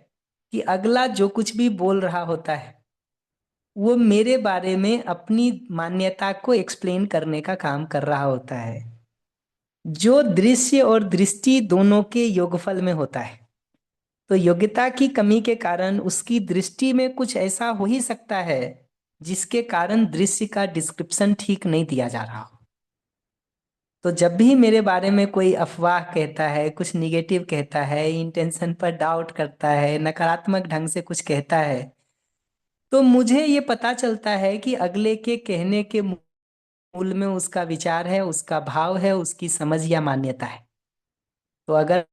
कि अगला जो कुछ भी बोल रहा होता है वो मेरे बारे में अपनी मान्यता को एक्सप्लेन करने का काम कर रहा होता है, जो दृश्य और दृष्टि दोनों के योगफल में होता है। तो योग्यता की कमी के कारण उसकी दृष्टि में कुछ ऐसा हो ही सकता है जिसके कारण दृश्य का डिस्क्रिप्शन ठीक नहीं दिया जा रहा हो। तो जब भी मेरे बारे में कोई अफवाह कहता है, कुछ निगेटिव कहता है, इंटेंशन पर डाउट करता है, नकारात्मक ढंग से कुछ कहता है, तो मुझे ये पता चलता है कि अगले के कहने के मूल में उसका विचार है, उसका भाव है, उसकी समझ या मान्यता है। तो अगर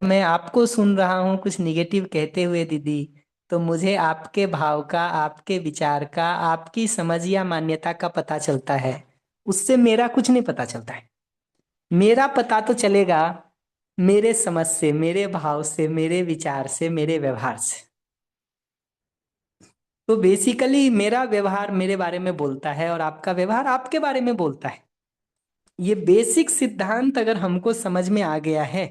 मैं आपको सुन रहा हूँ कुछ निगेटिव कहते हुए दीदी, तो मुझे आपके भाव का, आपके विचार का, आपकी समझ या मान्यता का पता चलता है। उससे मेरा कुछ नहीं पता चलता है। मेरा पता तो चलेगा मेरे समझ से, मेरे भाव से, मेरे विचार से, मेरे व्यवहार से। तो बेसिकली मेरा व्यवहार मेरे बारे में बोलता है और आपका व्यवहार आपके बारे में बोलता है। ये बेसिक सिद्धांत अगर हमको समझ में आ गया है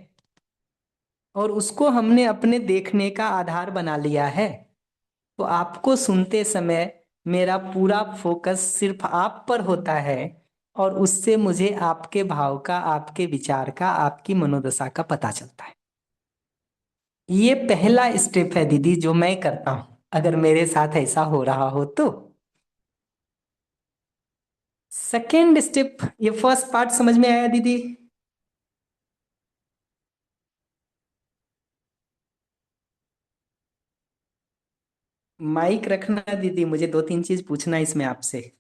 और उसको हमने अपने देखने का आधार बना लिया है, तो आपको सुनते समय मेरा पूरा फोकस सिर्फ आप पर होता है और उससे मुझे आपके भाव का, आपके विचार का, आपकी मनोदशा का पता चलता है। ये पहला स्टेप है दीदी जो मैं करता हूं, अगर मेरे साथ ऐसा हो रहा हो तो। सेकेंड स्टेप, ये फर्स्ट पार्ट समझ में आया दीदी? माइक रखना दीदी, मुझे दो तीन चीज पूछना है इसमें आपसे।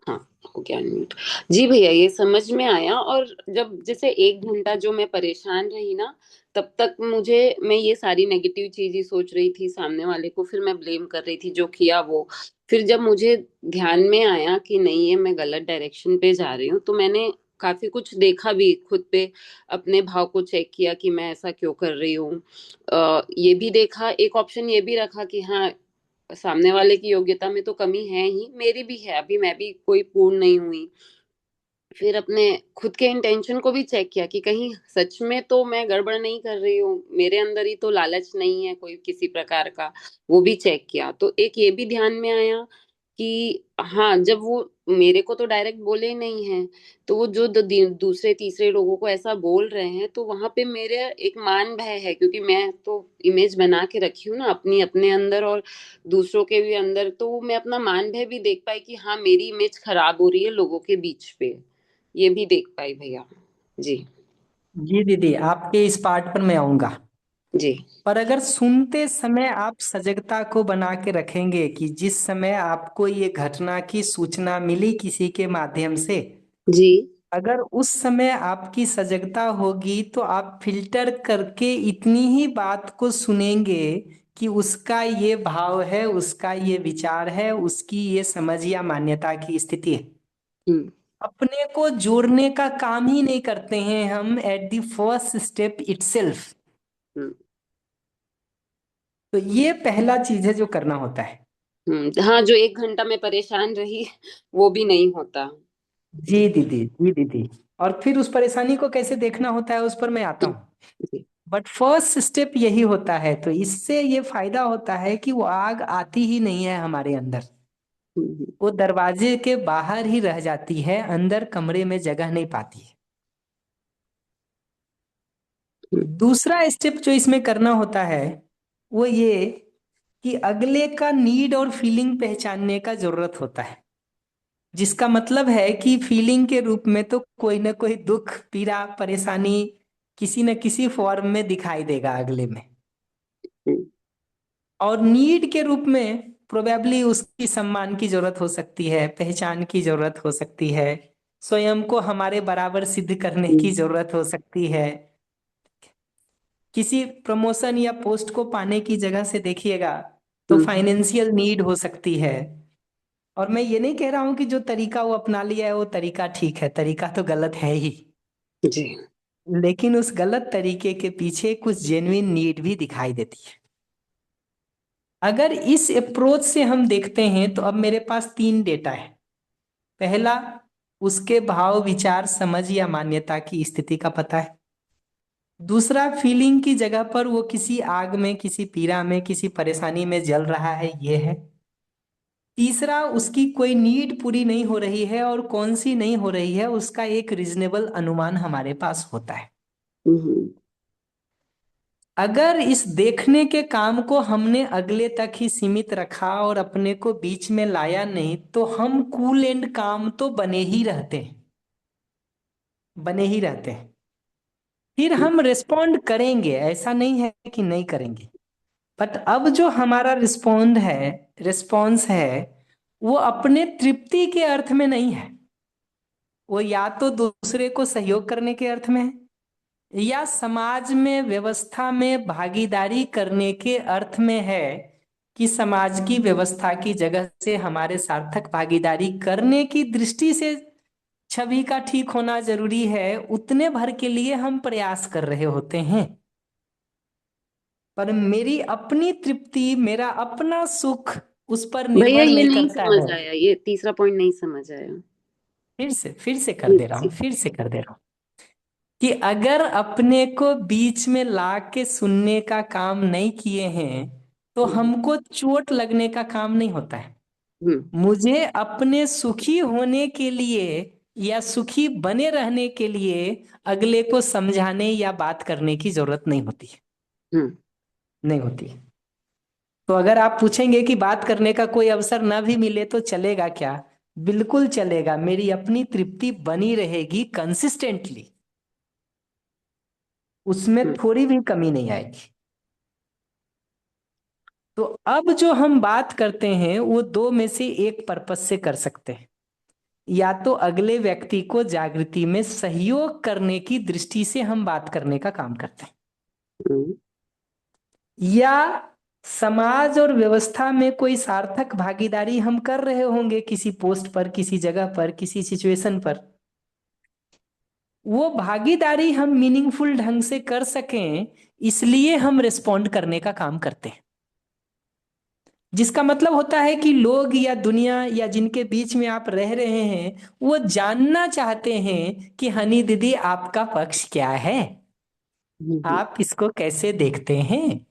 हाँ, हो गया अनम्यूट। जी भैया, ये समझ में आया। और जब जैसे 1 घंटा जो मैं परेशान रही ना, तब तक मैं ये सारी नेगेटिव चीज ही सोच रही थी, सामने वाले को फिर मैं ब्लेम कर रही थी जो किया वो। फिर जब मुझे ध्यान में आया कि नहीं, ये मैं गलत डायरेक्शन पे जा रही हूँ, तो मैंने काफी कुछ देखा भी खुद पे, अपने भाव को चेक किया कि मैं ऐसा क्यों कर रही हूँ। ये भी देखा, एक ऑप्शन ये भी रखा कि हाँ, सामने वाले की योग्यता में तो कमी है ही, मेरी भी है, अभी मैं भी कोई पूर्ण नहीं हुई। फिर अपने खुद के इंटेंशन को भी चेक किया कि कहीं सच में तो मैं गड़बड़ नहीं कर रही हूँ, मेरे अंदर ही तो लालच नहीं है कोई किसी प्रकार का। वो भी चेक किया तो एक ये भी ध्यान में आया कि हाँ, जब वो मेरे को तो डायरेक्ट बोले ही नहीं है, तो वो जो दूसरे तीसरे लोगों को ऐसा बोल रहे हैं, तो वहां पे मेरे एक मान भय है, क्योंकि मैं तो इमेज बना के रखी हूँ ना अपनी, अपने अंदर और दूसरों के भी अंदर। तो मैं अपना मान भय भी देख पाई कि हाँ, मेरी इमेज खराब हो रही है लोगों के बीच पे, ये भी देख पाई भैया। जी। जी दीदी, आपके इस पार्ट पर मैं आऊंगा। जी। पर अगर सुनते समय आप सजगता को बना के रखेंगे कि जिस समय आपको ये घटना की सूचना मिली किसी के माध्यम से, जी। अगर उस समय आपकी सजगता होगी तो आप फिल्टर करके इतनी ही बात को सुनेंगे कि उसका ये भाव है, उसका ये विचार है, उसकी ये समझ या मान्यता की स्थिति है। हम्म। अपने को जोड़ने का काम ही नहीं करते हैं हम at the first step itself. Hmm. तो ये पहला चीज है जो करना होता है। हाँ, जो 1 घंटा में परेशान रही वो भी नहीं होता। जी दीदी, जी दीदी। और फिर उस परेशानी को कैसे देखना होता है उस पर मैं आता हूँ। जी। बट फर्स्ट स्टेप यही होता है। तो इससे ये फायदा होता है कि वो आग आती ही नहीं है हमारे अंदर, हम्म। वो दरवाजे के बाहर ही रह जाती है, अंदर कमरे में जगह नहीं पाती है। दूसरा स्टेप जो इसमें करना होता है वो ये कि अगले का नीड और फीलिंग पहचानने का जरूरत होता है, जिसका मतलब है कि फीलिंग के रूप में तो कोई ना कोई दुख, पीड़ा, परेशानी किसी न किसी फॉर्म में दिखाई देगा अगले में, और नीड के रूप में प्रोबेबली उसकी सम्मान की जरूरत हो सकती है, पहचान की जरूरत हो सकती है, स्वयं को हमारे बराबर सिद्ध करने की जरूरत हो सकती है, किसी प्रमोशन या पोस्ट को पाने की जगह से देखिएगा तो फाइनेंशियल नीड हो सकती है। और मैं ये नहीं कह रहा हूं कि जो तरीका वो अपना लिया है वो तरीका ठीक है, तरीका तो गलत है ही, जी। लेकिन उस गलत तरीके के पीछे कुछ जेन्युइन नीड भी दिखाई देती है। अगर इस अप्रोच से हम देखते हैं तो अब मेरे पास 3 डेटा है। पहला, उसके भाव, विचार, समझ या मान्यता की स्थिति का पता है। दूसरा, फीलिंग की जगह पर वो किसी आग में, किसी पीड़ा में, किसी परेशानी में जल रहा है, ये है। तीसरा, उसकी कोई नीड पूरी नहीं हो रही है, और कौन सी नहीं हो रही है उसका एक रीजनेबल अनुमान हमारे पास होता है। अगर इस देखने के काम को हमने अगले तक ही सीमित रखा और अपने को बीच में लाया नहीं, तो हम कूल एंड काम तो बने ही रहते हैं, बने ही रहते हैं। फिर हम रिस्पॉन्ड करेंगे, ऐसा नहीं है कि नहीं करेंगे, बट अब जो हमारा रिस्पॉन्स है वो अपने तृप्ति के अर्थ में नहीं है, वो या तो दूसरे को सहयोग करने के अर्थ में है या समाज में, व्यवस्था में भागीदारी करने के अर्थ में है, कि समाज की व्यवस्था की जगह से हमारे सार्थक भागीदारी करने की दृष्टि से छवि का ठीक होना जरूरी है, उतने भर के लिए हम प्रयास कर रहे होते हैं। पर मेरी अपनी तृप्ति, मेरा अपना सुख उस पर भैया निर्भर ये नहीं नहीं करता समझ है। आया, ये तीसरा पॉइंट नहीं समझ आया। फिर से कर दे रहा हूं, फिर से कर दे रहा हूं कि अगर अपने को बीच में ला के सुनने का काम नहीं किए हैं तो हमको चोट लगने का काम नहीं होता है। मुझे अपने सुखी होने के लिए या सुखी बने रहने के लिए अगले को समझाने या बात करने की जरूरत नहीं होती है, नहीं होती है। तो अगर आप पूछेंगे कि बात करने का कोई अवसर ना भी मिले तो चलेगा क्या? बिल्कुल चलेगा, मेरी अपनी तृप्ति बनी रहेगी कंसिस्टेंटली, उसमें थोड़ी भी कमी नहीं आएगी। तो अब जो हम बात करते हैं वो 2 में से एक पर्पस से कर सकते हैं, या तो अगले व्यक्ति को जागृति में सहयोग करने की दृष्टि से हम बात करने का काम करते हैं, या समाज और व्यवस्था में कोई सार्थक भागीदारी हम कर रहे होंगे किसी पोस्ट पर, किसी जगह पर, किसी सिचुएशन पर, वो भागीदारी हम मीनिंगफुल ढंग से कर सकें इसलिए हम रिस्पॉन्ड करने का काम करते हैं। जिसका मतलब होता है कि लोग या दुनिया या जिनके बीच में आप रह रहे हैं वो जानना चाहते हैं कि हनी दीदी आपका पक्ष क्या है, आप इसको कैसे देखते हैं।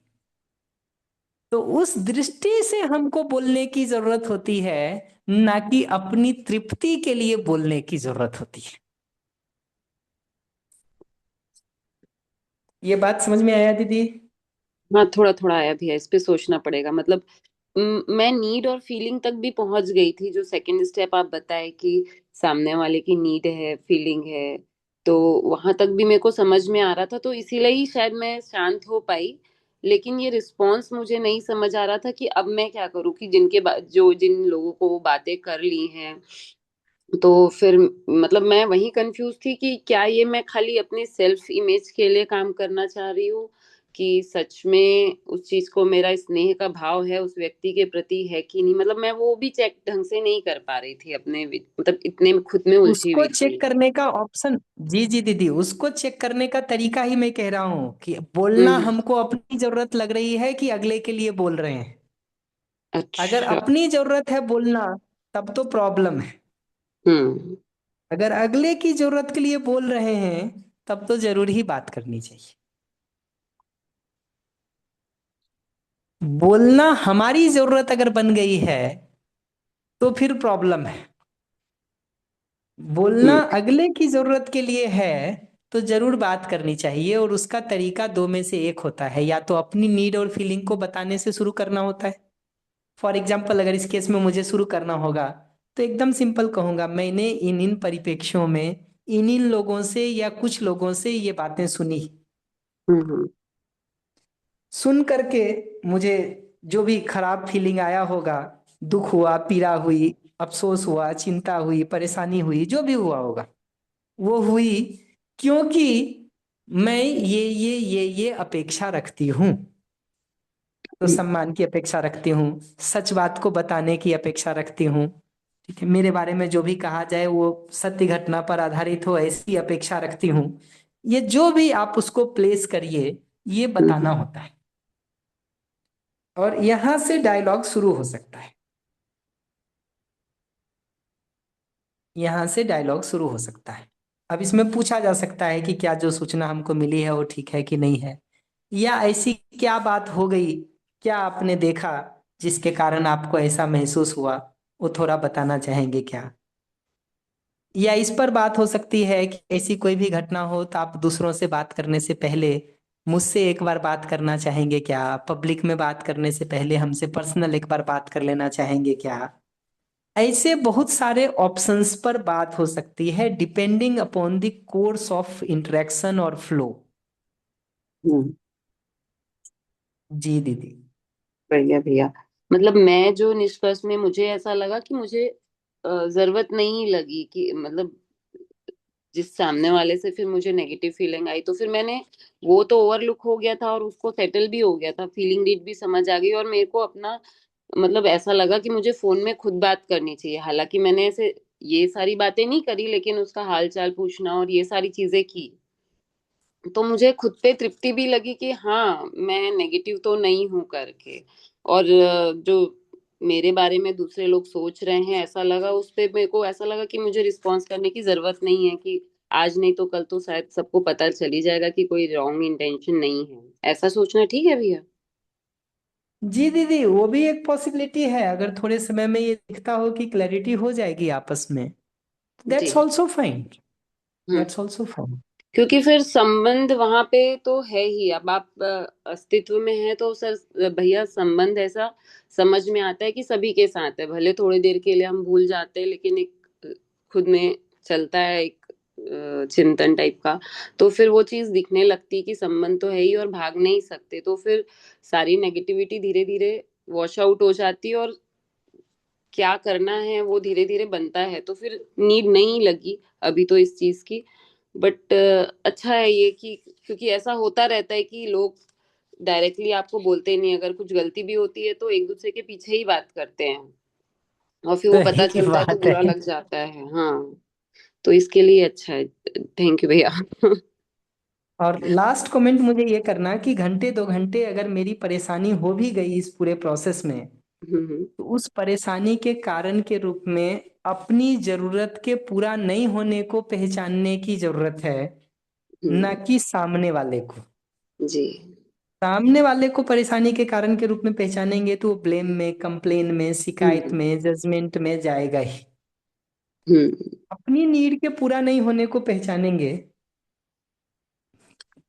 तो उस दृष्टि से हमको बोलने की जरूरत होती है, ना कि अपनी तृप्ति के लिए बोलने की जरूरत होती है। ये बात समझ में आया दीदी? हाँ, थोड़ा थोड़ा आया भैया, इस पे सोचना पड़ेगा। मतलब मैं नीड और फीलिंग तक भी पहुंच गई थी, जो सेकंड स्टेप आप बताए कि सामने वाले की नीड है, फीलिंग है, तो वहां तक भी मेरे को समझ में आ रहा था, तो इसीलिए ही शायद मैं शांत हो पाई। लेकिन ये रिस्पॉन्स मुझे नहीं समझ आ रहा था कि अब मैं क्या करूं, कि जो जिन लोगों को वो बातें कर ली हैं, तो फिर मतलब मैं वही कंफ्यूज थी कि क्या ये मैं खाली अपने सेल्फ इमेज के लिए काम करना चाह रही हूँ, कि सच में उस चीज को, मेरा स्नेह का भाव है उस व्यक्ति के प्रति है कि नहीं। मतलब मैं वो भी चेक ढंग से नहीं कर पा रही थी अपने मतलब इतने में खुद में उलझी उसको हुई चेक थी। करने का ऑप्शन, जी जी दीदी, उसको चेक करने का तरीका ही मैं कह रहा हूं कि बोलना हम्म। हमको अपनी जरूरत लग रही है कि अगले के लिए बोल रहे हैं। अगर अच्छा। अपनी जरूरत है बोलना तब तो प्रॉब्लम है, हम्म। अगर अगले की जरूरत के लिए बोल रहे हैं तब तो जरूर ही बात करनी चाहिए। बोलना हमारी जरूरत अगर बन गई है तो फिर प्रॉब्लम है, बोलना अगले की जरूरत के लिए है तो जरूर बात करनी चाहिए। और उसका तरीका दो में से एक होता है, या तो अपनी नीड और फीलिंग को बताने से शुरू करना होता है। फॉर एग्जाम्पल, अगर इस केस में मुझे शुरू करना होगा तो एकदम सिंपल कहूंगा, मैंने इन इन परिप्रेक्ष्यों में इन इन लोगों से या कुछ लोगों से ये बातें सुनी। हम्म। सुन करके मुझे जो भी खराब फीलिंग आया होगा, दुख हुआ, पीड़ा हुई, अफसोस हुआ, चिंता हुई, परेशानी हुई, जो भी हुआ होगा, वो हुई क्योंकि मैं ये अपेक्षा रखती हूँ। तो सम्मान की अपेक्षा रखती हूँ, सच बात को बताने की अपेक्षा रखती हूँ, ठीक है, मेरे बारे में जो भी कहा जाए वो सत्य घटना पर आधारित हो, ऐसी अपेक्षा रखती हूँ। ये जो भी आप उसको प्लेस करिए, ये बताना होता है। और यहां से डायलॉग शुरू हो सकता है। यहां से डायलॉग शुरू हो सकता है। अब इसमें पूछा जा सकता है कि क्या जो सूचना हमको मिली है वो ठीक है कि नहीं है, या ऐसी क्या बात हो गई, क्या आपने देखा जिसके कारण आपको ऐसा महसूस हुआ, वो थोड़ा बताना चाहेंगे क्या? या इस पर बात हो सकती है कि ऐसी कोई भी घटना हो तो आप दूसरों से बात करने से पहले मुझसे एक बार बात करना चाहेंगे क्या? पब्लिक में बात करने से पहले हमसे पर्सनल एक बार बात कर लेना चाहेंगे क्या? ऐसे बहुत सारे ऑप्शंस पर बात हो सकती है, depending upon the course of interaction और फ्लो। हम्म। जी दीदी। बढ़िया भैया। मतलब मैं जो निष्कर्ष में मुझे ऐसा लगा कि मुझे जरूरत नहीं लगी कि मतलब जिस सामने वाले से फिर मुझे नेगेटिव फीलिंग आई, तो फिर मैंने वो तो ओवरलुक हो गया था और उसको सेटल भी हो गया था, फीलिंग रीड भी समझ आ गई, और मेरे को अपना मतलब ऐसा लगा कि मुझे फोन में खुद बात करनी चाहिए। हालांकि मैंने ऐसे ये सारी बातें नहीं करी, लेकिन उसका हाल चाल पूछना और ये सारी चीजें की, तो मुझे खुद पे तृप्ति भी लगी कि हाँ मैं नेगेटिव तो नहीं हूं करके। और जो मेरे बारे में दूसरे लोग सोच रहे हैं, ऐसा लगा उस पे मेरे को ऐसा लगा कि मुझे रिस्पॉन्स करने की जरूरत नहीं है, कि आज नहीं तो कल तो शायद सबको पता चल ही जाएगा कि कोई रॉन्ग इंटेंशन नहीं है। ऐसा सोचना ठीक है भैया? जी दीदी, वो भी एक पॉसिबिलिटी है। अगर थोड़े समय में ये दिखता हो कि क्लैरिटी हो जाएगी आपस में, जी। That's also fine. Hmm. That's also fine. क्योंकि फिर संबंध वहां पे तो है ही। अब आप अस्तित्व में है तो सर भैया संबंध ऐसा समझ में आता है कि सभी के साथ है, भले थोड़ी देर के लिए हम भूल जाते हैं, लेकिन एक खुद में चलता है एक चिंतन टाइप का। तो फिर वो चीज दिखने लगती कि संबंध तो है ही और भाग नहीं सकते, तो फिर सारी नेगेटिविटी धीरे धीरे वॉश आउट हो जाती है, और क्या करना है वो धीरे धीरे बनता है। तो फिर नीड नहीं लगी अभी तो इस चीज की। बट अच्छा है ये कि क्योंकि ऐसा होता रहता है कि लोग डायरेक्टली आपको बोलते नहीं, अगर कुछ गलती भी होती है तो एक दूसरे के पीछे ही बात करते हैं, और फिर वो पता सही चलता है तो बात बुरा है। लग जाता है। हाँ, तो इसके लिए अच्छा है। थैंक यू भैया। और लास्ट कमेंट मुझे ये करना कि घंटे दो घंटे अगर मेरी परेशानी हो भी गई इस पूरे प्रोसेस में, हम्म। तो उस परेशानी के कारण के रूप में अपनी जरूरत के पूरा नहीं होने को पहचानने की जरूरत है, न हम्म। कि सामने वाले को। जी। सामने वाले को परेशानी के कारण के रूप में पहचानेंगे तो वो ब्लेम में, कंप्लेन में, शिकायत हम्म। में, जजमेंट में जाएगा ही। हम्म। अपनी नीड के पूरा नहीं होने को पहचानेंगे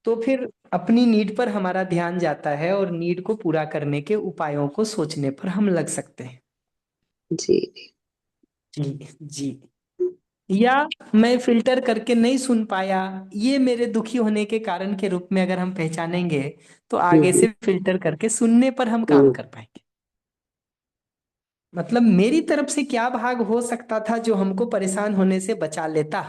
तो फिर अपनी नीड पर हमारा ध्यान जाता है और नीड को पूरा करने के उपायों को सोचने पर हम लग सकते हैं। जी। जी जी। या मैं फिल्टर करके नहीं सुन पाया, ये मेरे दुखी होने के कारण के रूप में अगर हम पहचानेंगे तो आगे हम्म। से फिल्टर करके सुनने पर हम काम हम्म। कर पाएंगे। मतलब मेरी तरफ से क्या भाग हो सकता था जो हमको परेशान होने से बचा लेता,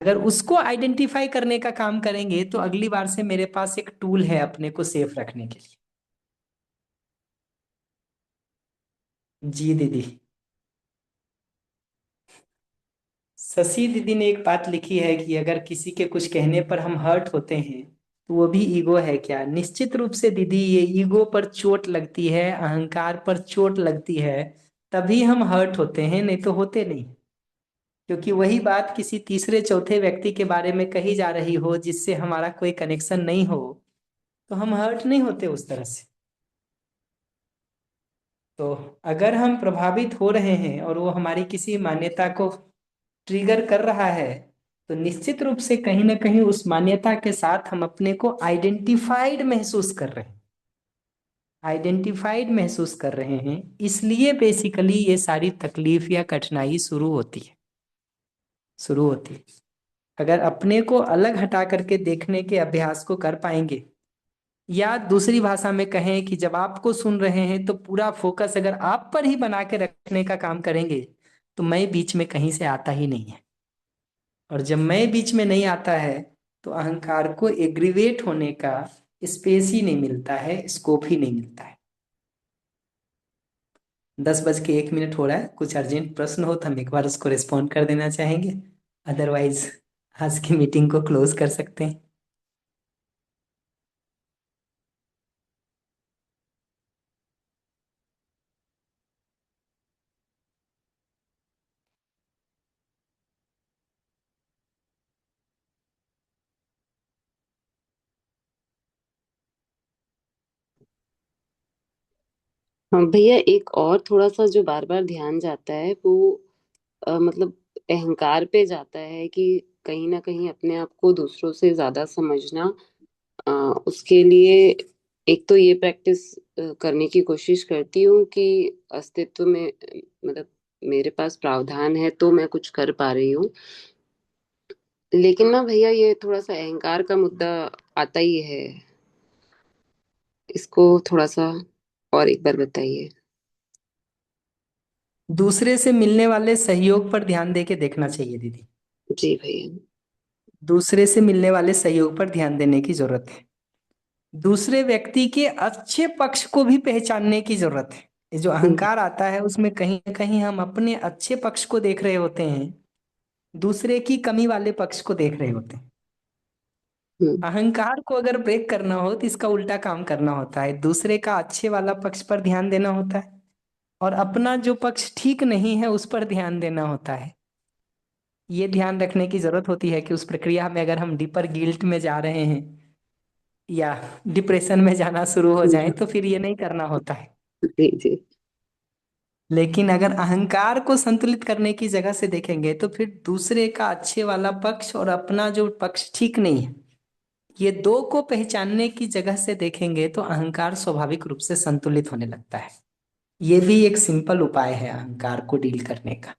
अगर उसको आइडेंटिफाई करने का काम करेंगे तो अगली बार से मेरे पास एक टूल है अपने को सेफ रखने के लिए। जी दीदी। शशि दीदी ने एक बात लिखी है कि अगर किसी के कुछ कहने पर हम हर्ट होते हैं तो वो भी ईगो है क्या? निश्चित रूप से दीदी, ये ईगो पर चोट लगती है, अहंकार पर चोट लगती है, तभी हम हर्ट होते हैं, नहीं तो होते नहीं। क्योंकि वही बात किसी तीसरे चौथे व्यक्ति के बारे में कही जा रही हो जिससे हमारा कोई कनेक्शन नहीं हो, तो हम हर्ट नहीं होते उस तरह से। तो अगर हम प्रभावित हो रहे हैं और वो हमारी किसी मान्यता को ट्रिगर कर रहा है, तो निश्चित रूप से कहीं ना कहीं उस मान्यता के साथ हम अपने को आइडेंटिफाइड महसूस कर रहे हैं, आइडेंटिफाइड महसूस कर रहे हैं, इसलिए बेसिकली ये सारी तकलीफ या कठिनाई शुरू होती है। अगर अपने को अलग हटा करके देखने के अभ्यास को कर पाएंगे, या दूसरी भाषा में कहें कि जब आपको सुन रहे हैं तो पूरा फोकस अगर आप पर ही बना के रखने का काम करेंगे, तो मैं बीच में कहीं से आता ही नहीं है। और जब मैं बीच में नहीं आता है तो अहंकार को एग्रीवेट होने का स्पेस ही नहीं मिलता है, स्कोप ही नहीं मिलता है। 10:01 हो रहा है। कुछ अर्जेंट प्रश्न हो तो हम एक बार उसको रिस्पॉन्ड कर देना चाहेंगे, अदरवाइज आज की मीटिंग को क्लोज कर सकते हैं। हाँ भैया, एक और थोड़ा सा जो बार बार ध्यान जाता है वो मतलब अहंकार पे जाता है कि कहीं ना कहीं अपने आप को दूसरों से ज्यादा समझना। अ, उसके लिए एक तो ये प्रैक्टिस करने की कोशिश करती हूँ कि अस्तित्व में मतलब मेरे पास प्रावधान है तो मैं कुछ कर पा रही हूँ। लेकिन ना भैया, ये थोड़ा सा अहंकार का मुद्दा आता ही है। इसको थोड़ा सा और एक बार बताइए। दूसरे से मिलने वाले सहयोग पर ध्यान दे के देखना चाहिए दीदी। जी भैया। दूसरे से मिलने वाले सहयोग पर ध्यान देने की जरूरत है। दूसरे व्यक्ति के अच्छे पक्ष को भी पहचानने की जरूरत है। ये जो हम्म। अहंकार आता है उसमें कहीं ना कहीं हम अपने अच्छे पक्ष को देख रहे होते हैं, दूसरे की कमी वाले पक्ष को देख रहे होते हैं। हम्म। अहंकार को अगर ब्रेक करना हो तो इसका उल्टा काम करना होता है, दूसरे का अच्छे वाला पक्ष पर ध्यान देना होता है और अपना जो पक्ष ठीक नहीं है उस पर ध्यान देना होता है। ये ध्यान रखने की जरूरत होती है कि उस प्रक्रिया में अगर हम डीपर गिल्ट में जा रहे हैं या डिप्रेशन में जाना शुरू हो जाए तो फिर ये नहीं करना होता है। जी जी। लेकिन अगर अहंकार को संतुलित करने की जगह से देखेंगे तो फिर दूसरे का अच्छे वाला पक्ष और अपना जो पक्ष ठीक नहीं है, ये दो को पहचानने की जगह से देखेंगे तो अहंकार स्वाभाविक रूप से संतुलित होने लगता है। ये भी एक सिंपल उपाय है अहंकार को डील करने का।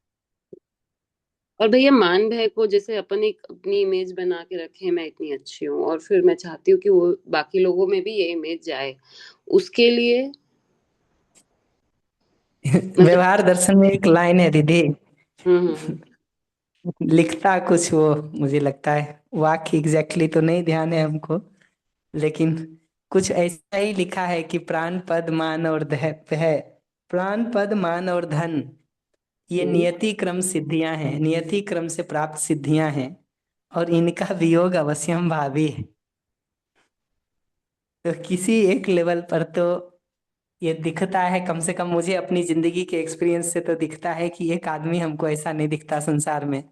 और भैया, मान भय को जैसे अपन एक अपनी इमेज बना के रखे, मैं इतनी अच्छी हूँ और फिर मैं चाहती हूँ कि वो बाकी लोगों में भी ये इमेज जाए, उसके लिए मतलब। व्यवहार दर्शन में एक लाइन है दीदी, हम्म। लिखता कुछ वो, मुझे लगता है वाक्य एग्जैक्टली तो नहीं ध्यान है हमको, लेकिन कुछ ऐसा ही लिखा है कि प्राण पद मान और है, प्राण पद मान और धन ये हम्म। नियति क्रम सिद्धियां हैं, नियति क्रम से प्राप्त सिद्धियां हैं और इनका वियोग अवश्यम भावी है। तो किसी एक लेवल पर तो ये दिखता है, कम से कम मुझे अपनी जिंदगी के एक्सपीरियंस से तो दिखता है कि एक आदमी हमको ऐसा नहीं दिखता संसार में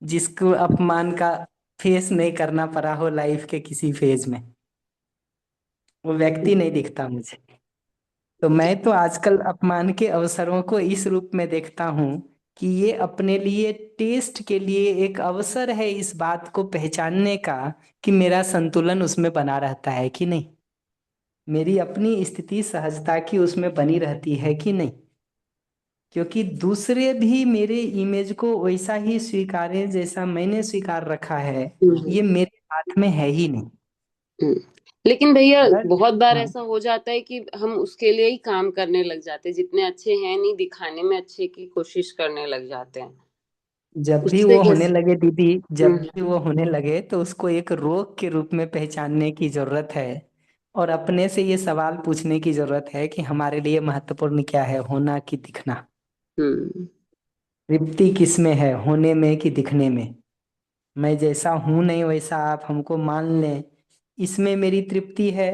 जिसको अपमान का फेस नहीं करना पड़ा हो लाइफ के किसी फेज में। वो व्यक्ति नहीं दिखता मुझे। तो मैं तो आजकल अपमान के अवसरों को इस रूप में देखता हूँ कि ये अपने लिए टेस्ट के लिए एक अवसर है इस बात को पहचानने का कि मेरा संतुलन उसमें बना रहता है कि नहीं, मेरी अपनी स्थिति सहजता की उसमें बनी रहती है कि नहीं। क्योंकि दूसरे भी मेरे इमेज को वैसा ही स्वीकारें जैसा मैंने स्वीकार रखा है, हम्म। ये मेरे हाथ में है ही नहीं। हम्म। लेकिन भैया, अगर बहुत बार हाँ, ऐसा हो जाता है कि हम उसके लिए ही काम करने लग जाते हैं, जितने अच्छे हैं नहीं दिखाने में अच्छे की कोशिश करने लग जाते हैं। जब भी उससे वो होने कैसे? लगे दीदी, जब हम्म। भी वो होने लगे तो उसको एक रोग के रूप में पहचानने की जरूरत है और अपने से ये सवाल पूछने की जरूरत है कि हमारे लिए महत्वपूर्ण क्या है, होना कि दिखना। हम्म। तृप्ति किस में है, होने में कि दिखने में। मैं जैसा हूं नहीं वैसा आप हमको मान लें, इसमें मेरी तृप्ति है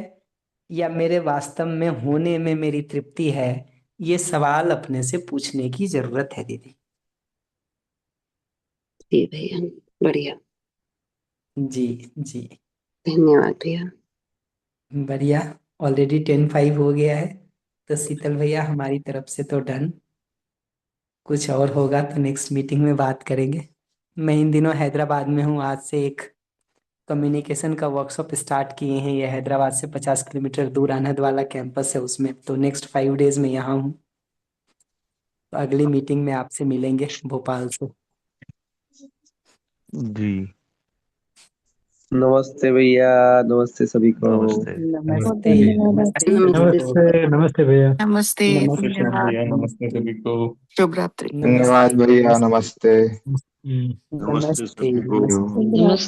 या मेरे वास्तव में होने में मेरी तृप्ति है, ये सवाल अपने से पूछने की जरूरत है दीदी। जी भैया, बढ़िया। जी जी। धन्यवाद भैया। बढ़िया। ऑलरेडी 10:05 हो गया है, तो शीतल भैया हमारी तरफ से तो डन। कुछ और होगा तो नेक्स्ट मीटिंग में बात करेंगे। मैं इन दिनों हैदराबाद में हूँ। आज से एक कम्युनिकेशन का वर्कशॉप स्टार्ट किए हैं। ये हैदराबाद से 50 किलोमीटर दूर अनहद वाला कैंपस है, उसमें तो नेक्स्ट 5 डेज में यहाँ हूँ। तो अगली मीटिंग में आपसे मिलेंगे भोपाल से। जी नमस्ते भैया, नमस्ते सभी को। नमस्ते। नमस्ते। नमस्ते नमस्ते नमस्ते भैया। नमस्ते नमस्ते धन्यवाद। भैया नमस्ते सभी को। शुभ रात्रि। धन्यवाद भैया, नमस्ते। हम्म। नमस्ते। सभी को। नमस्ते।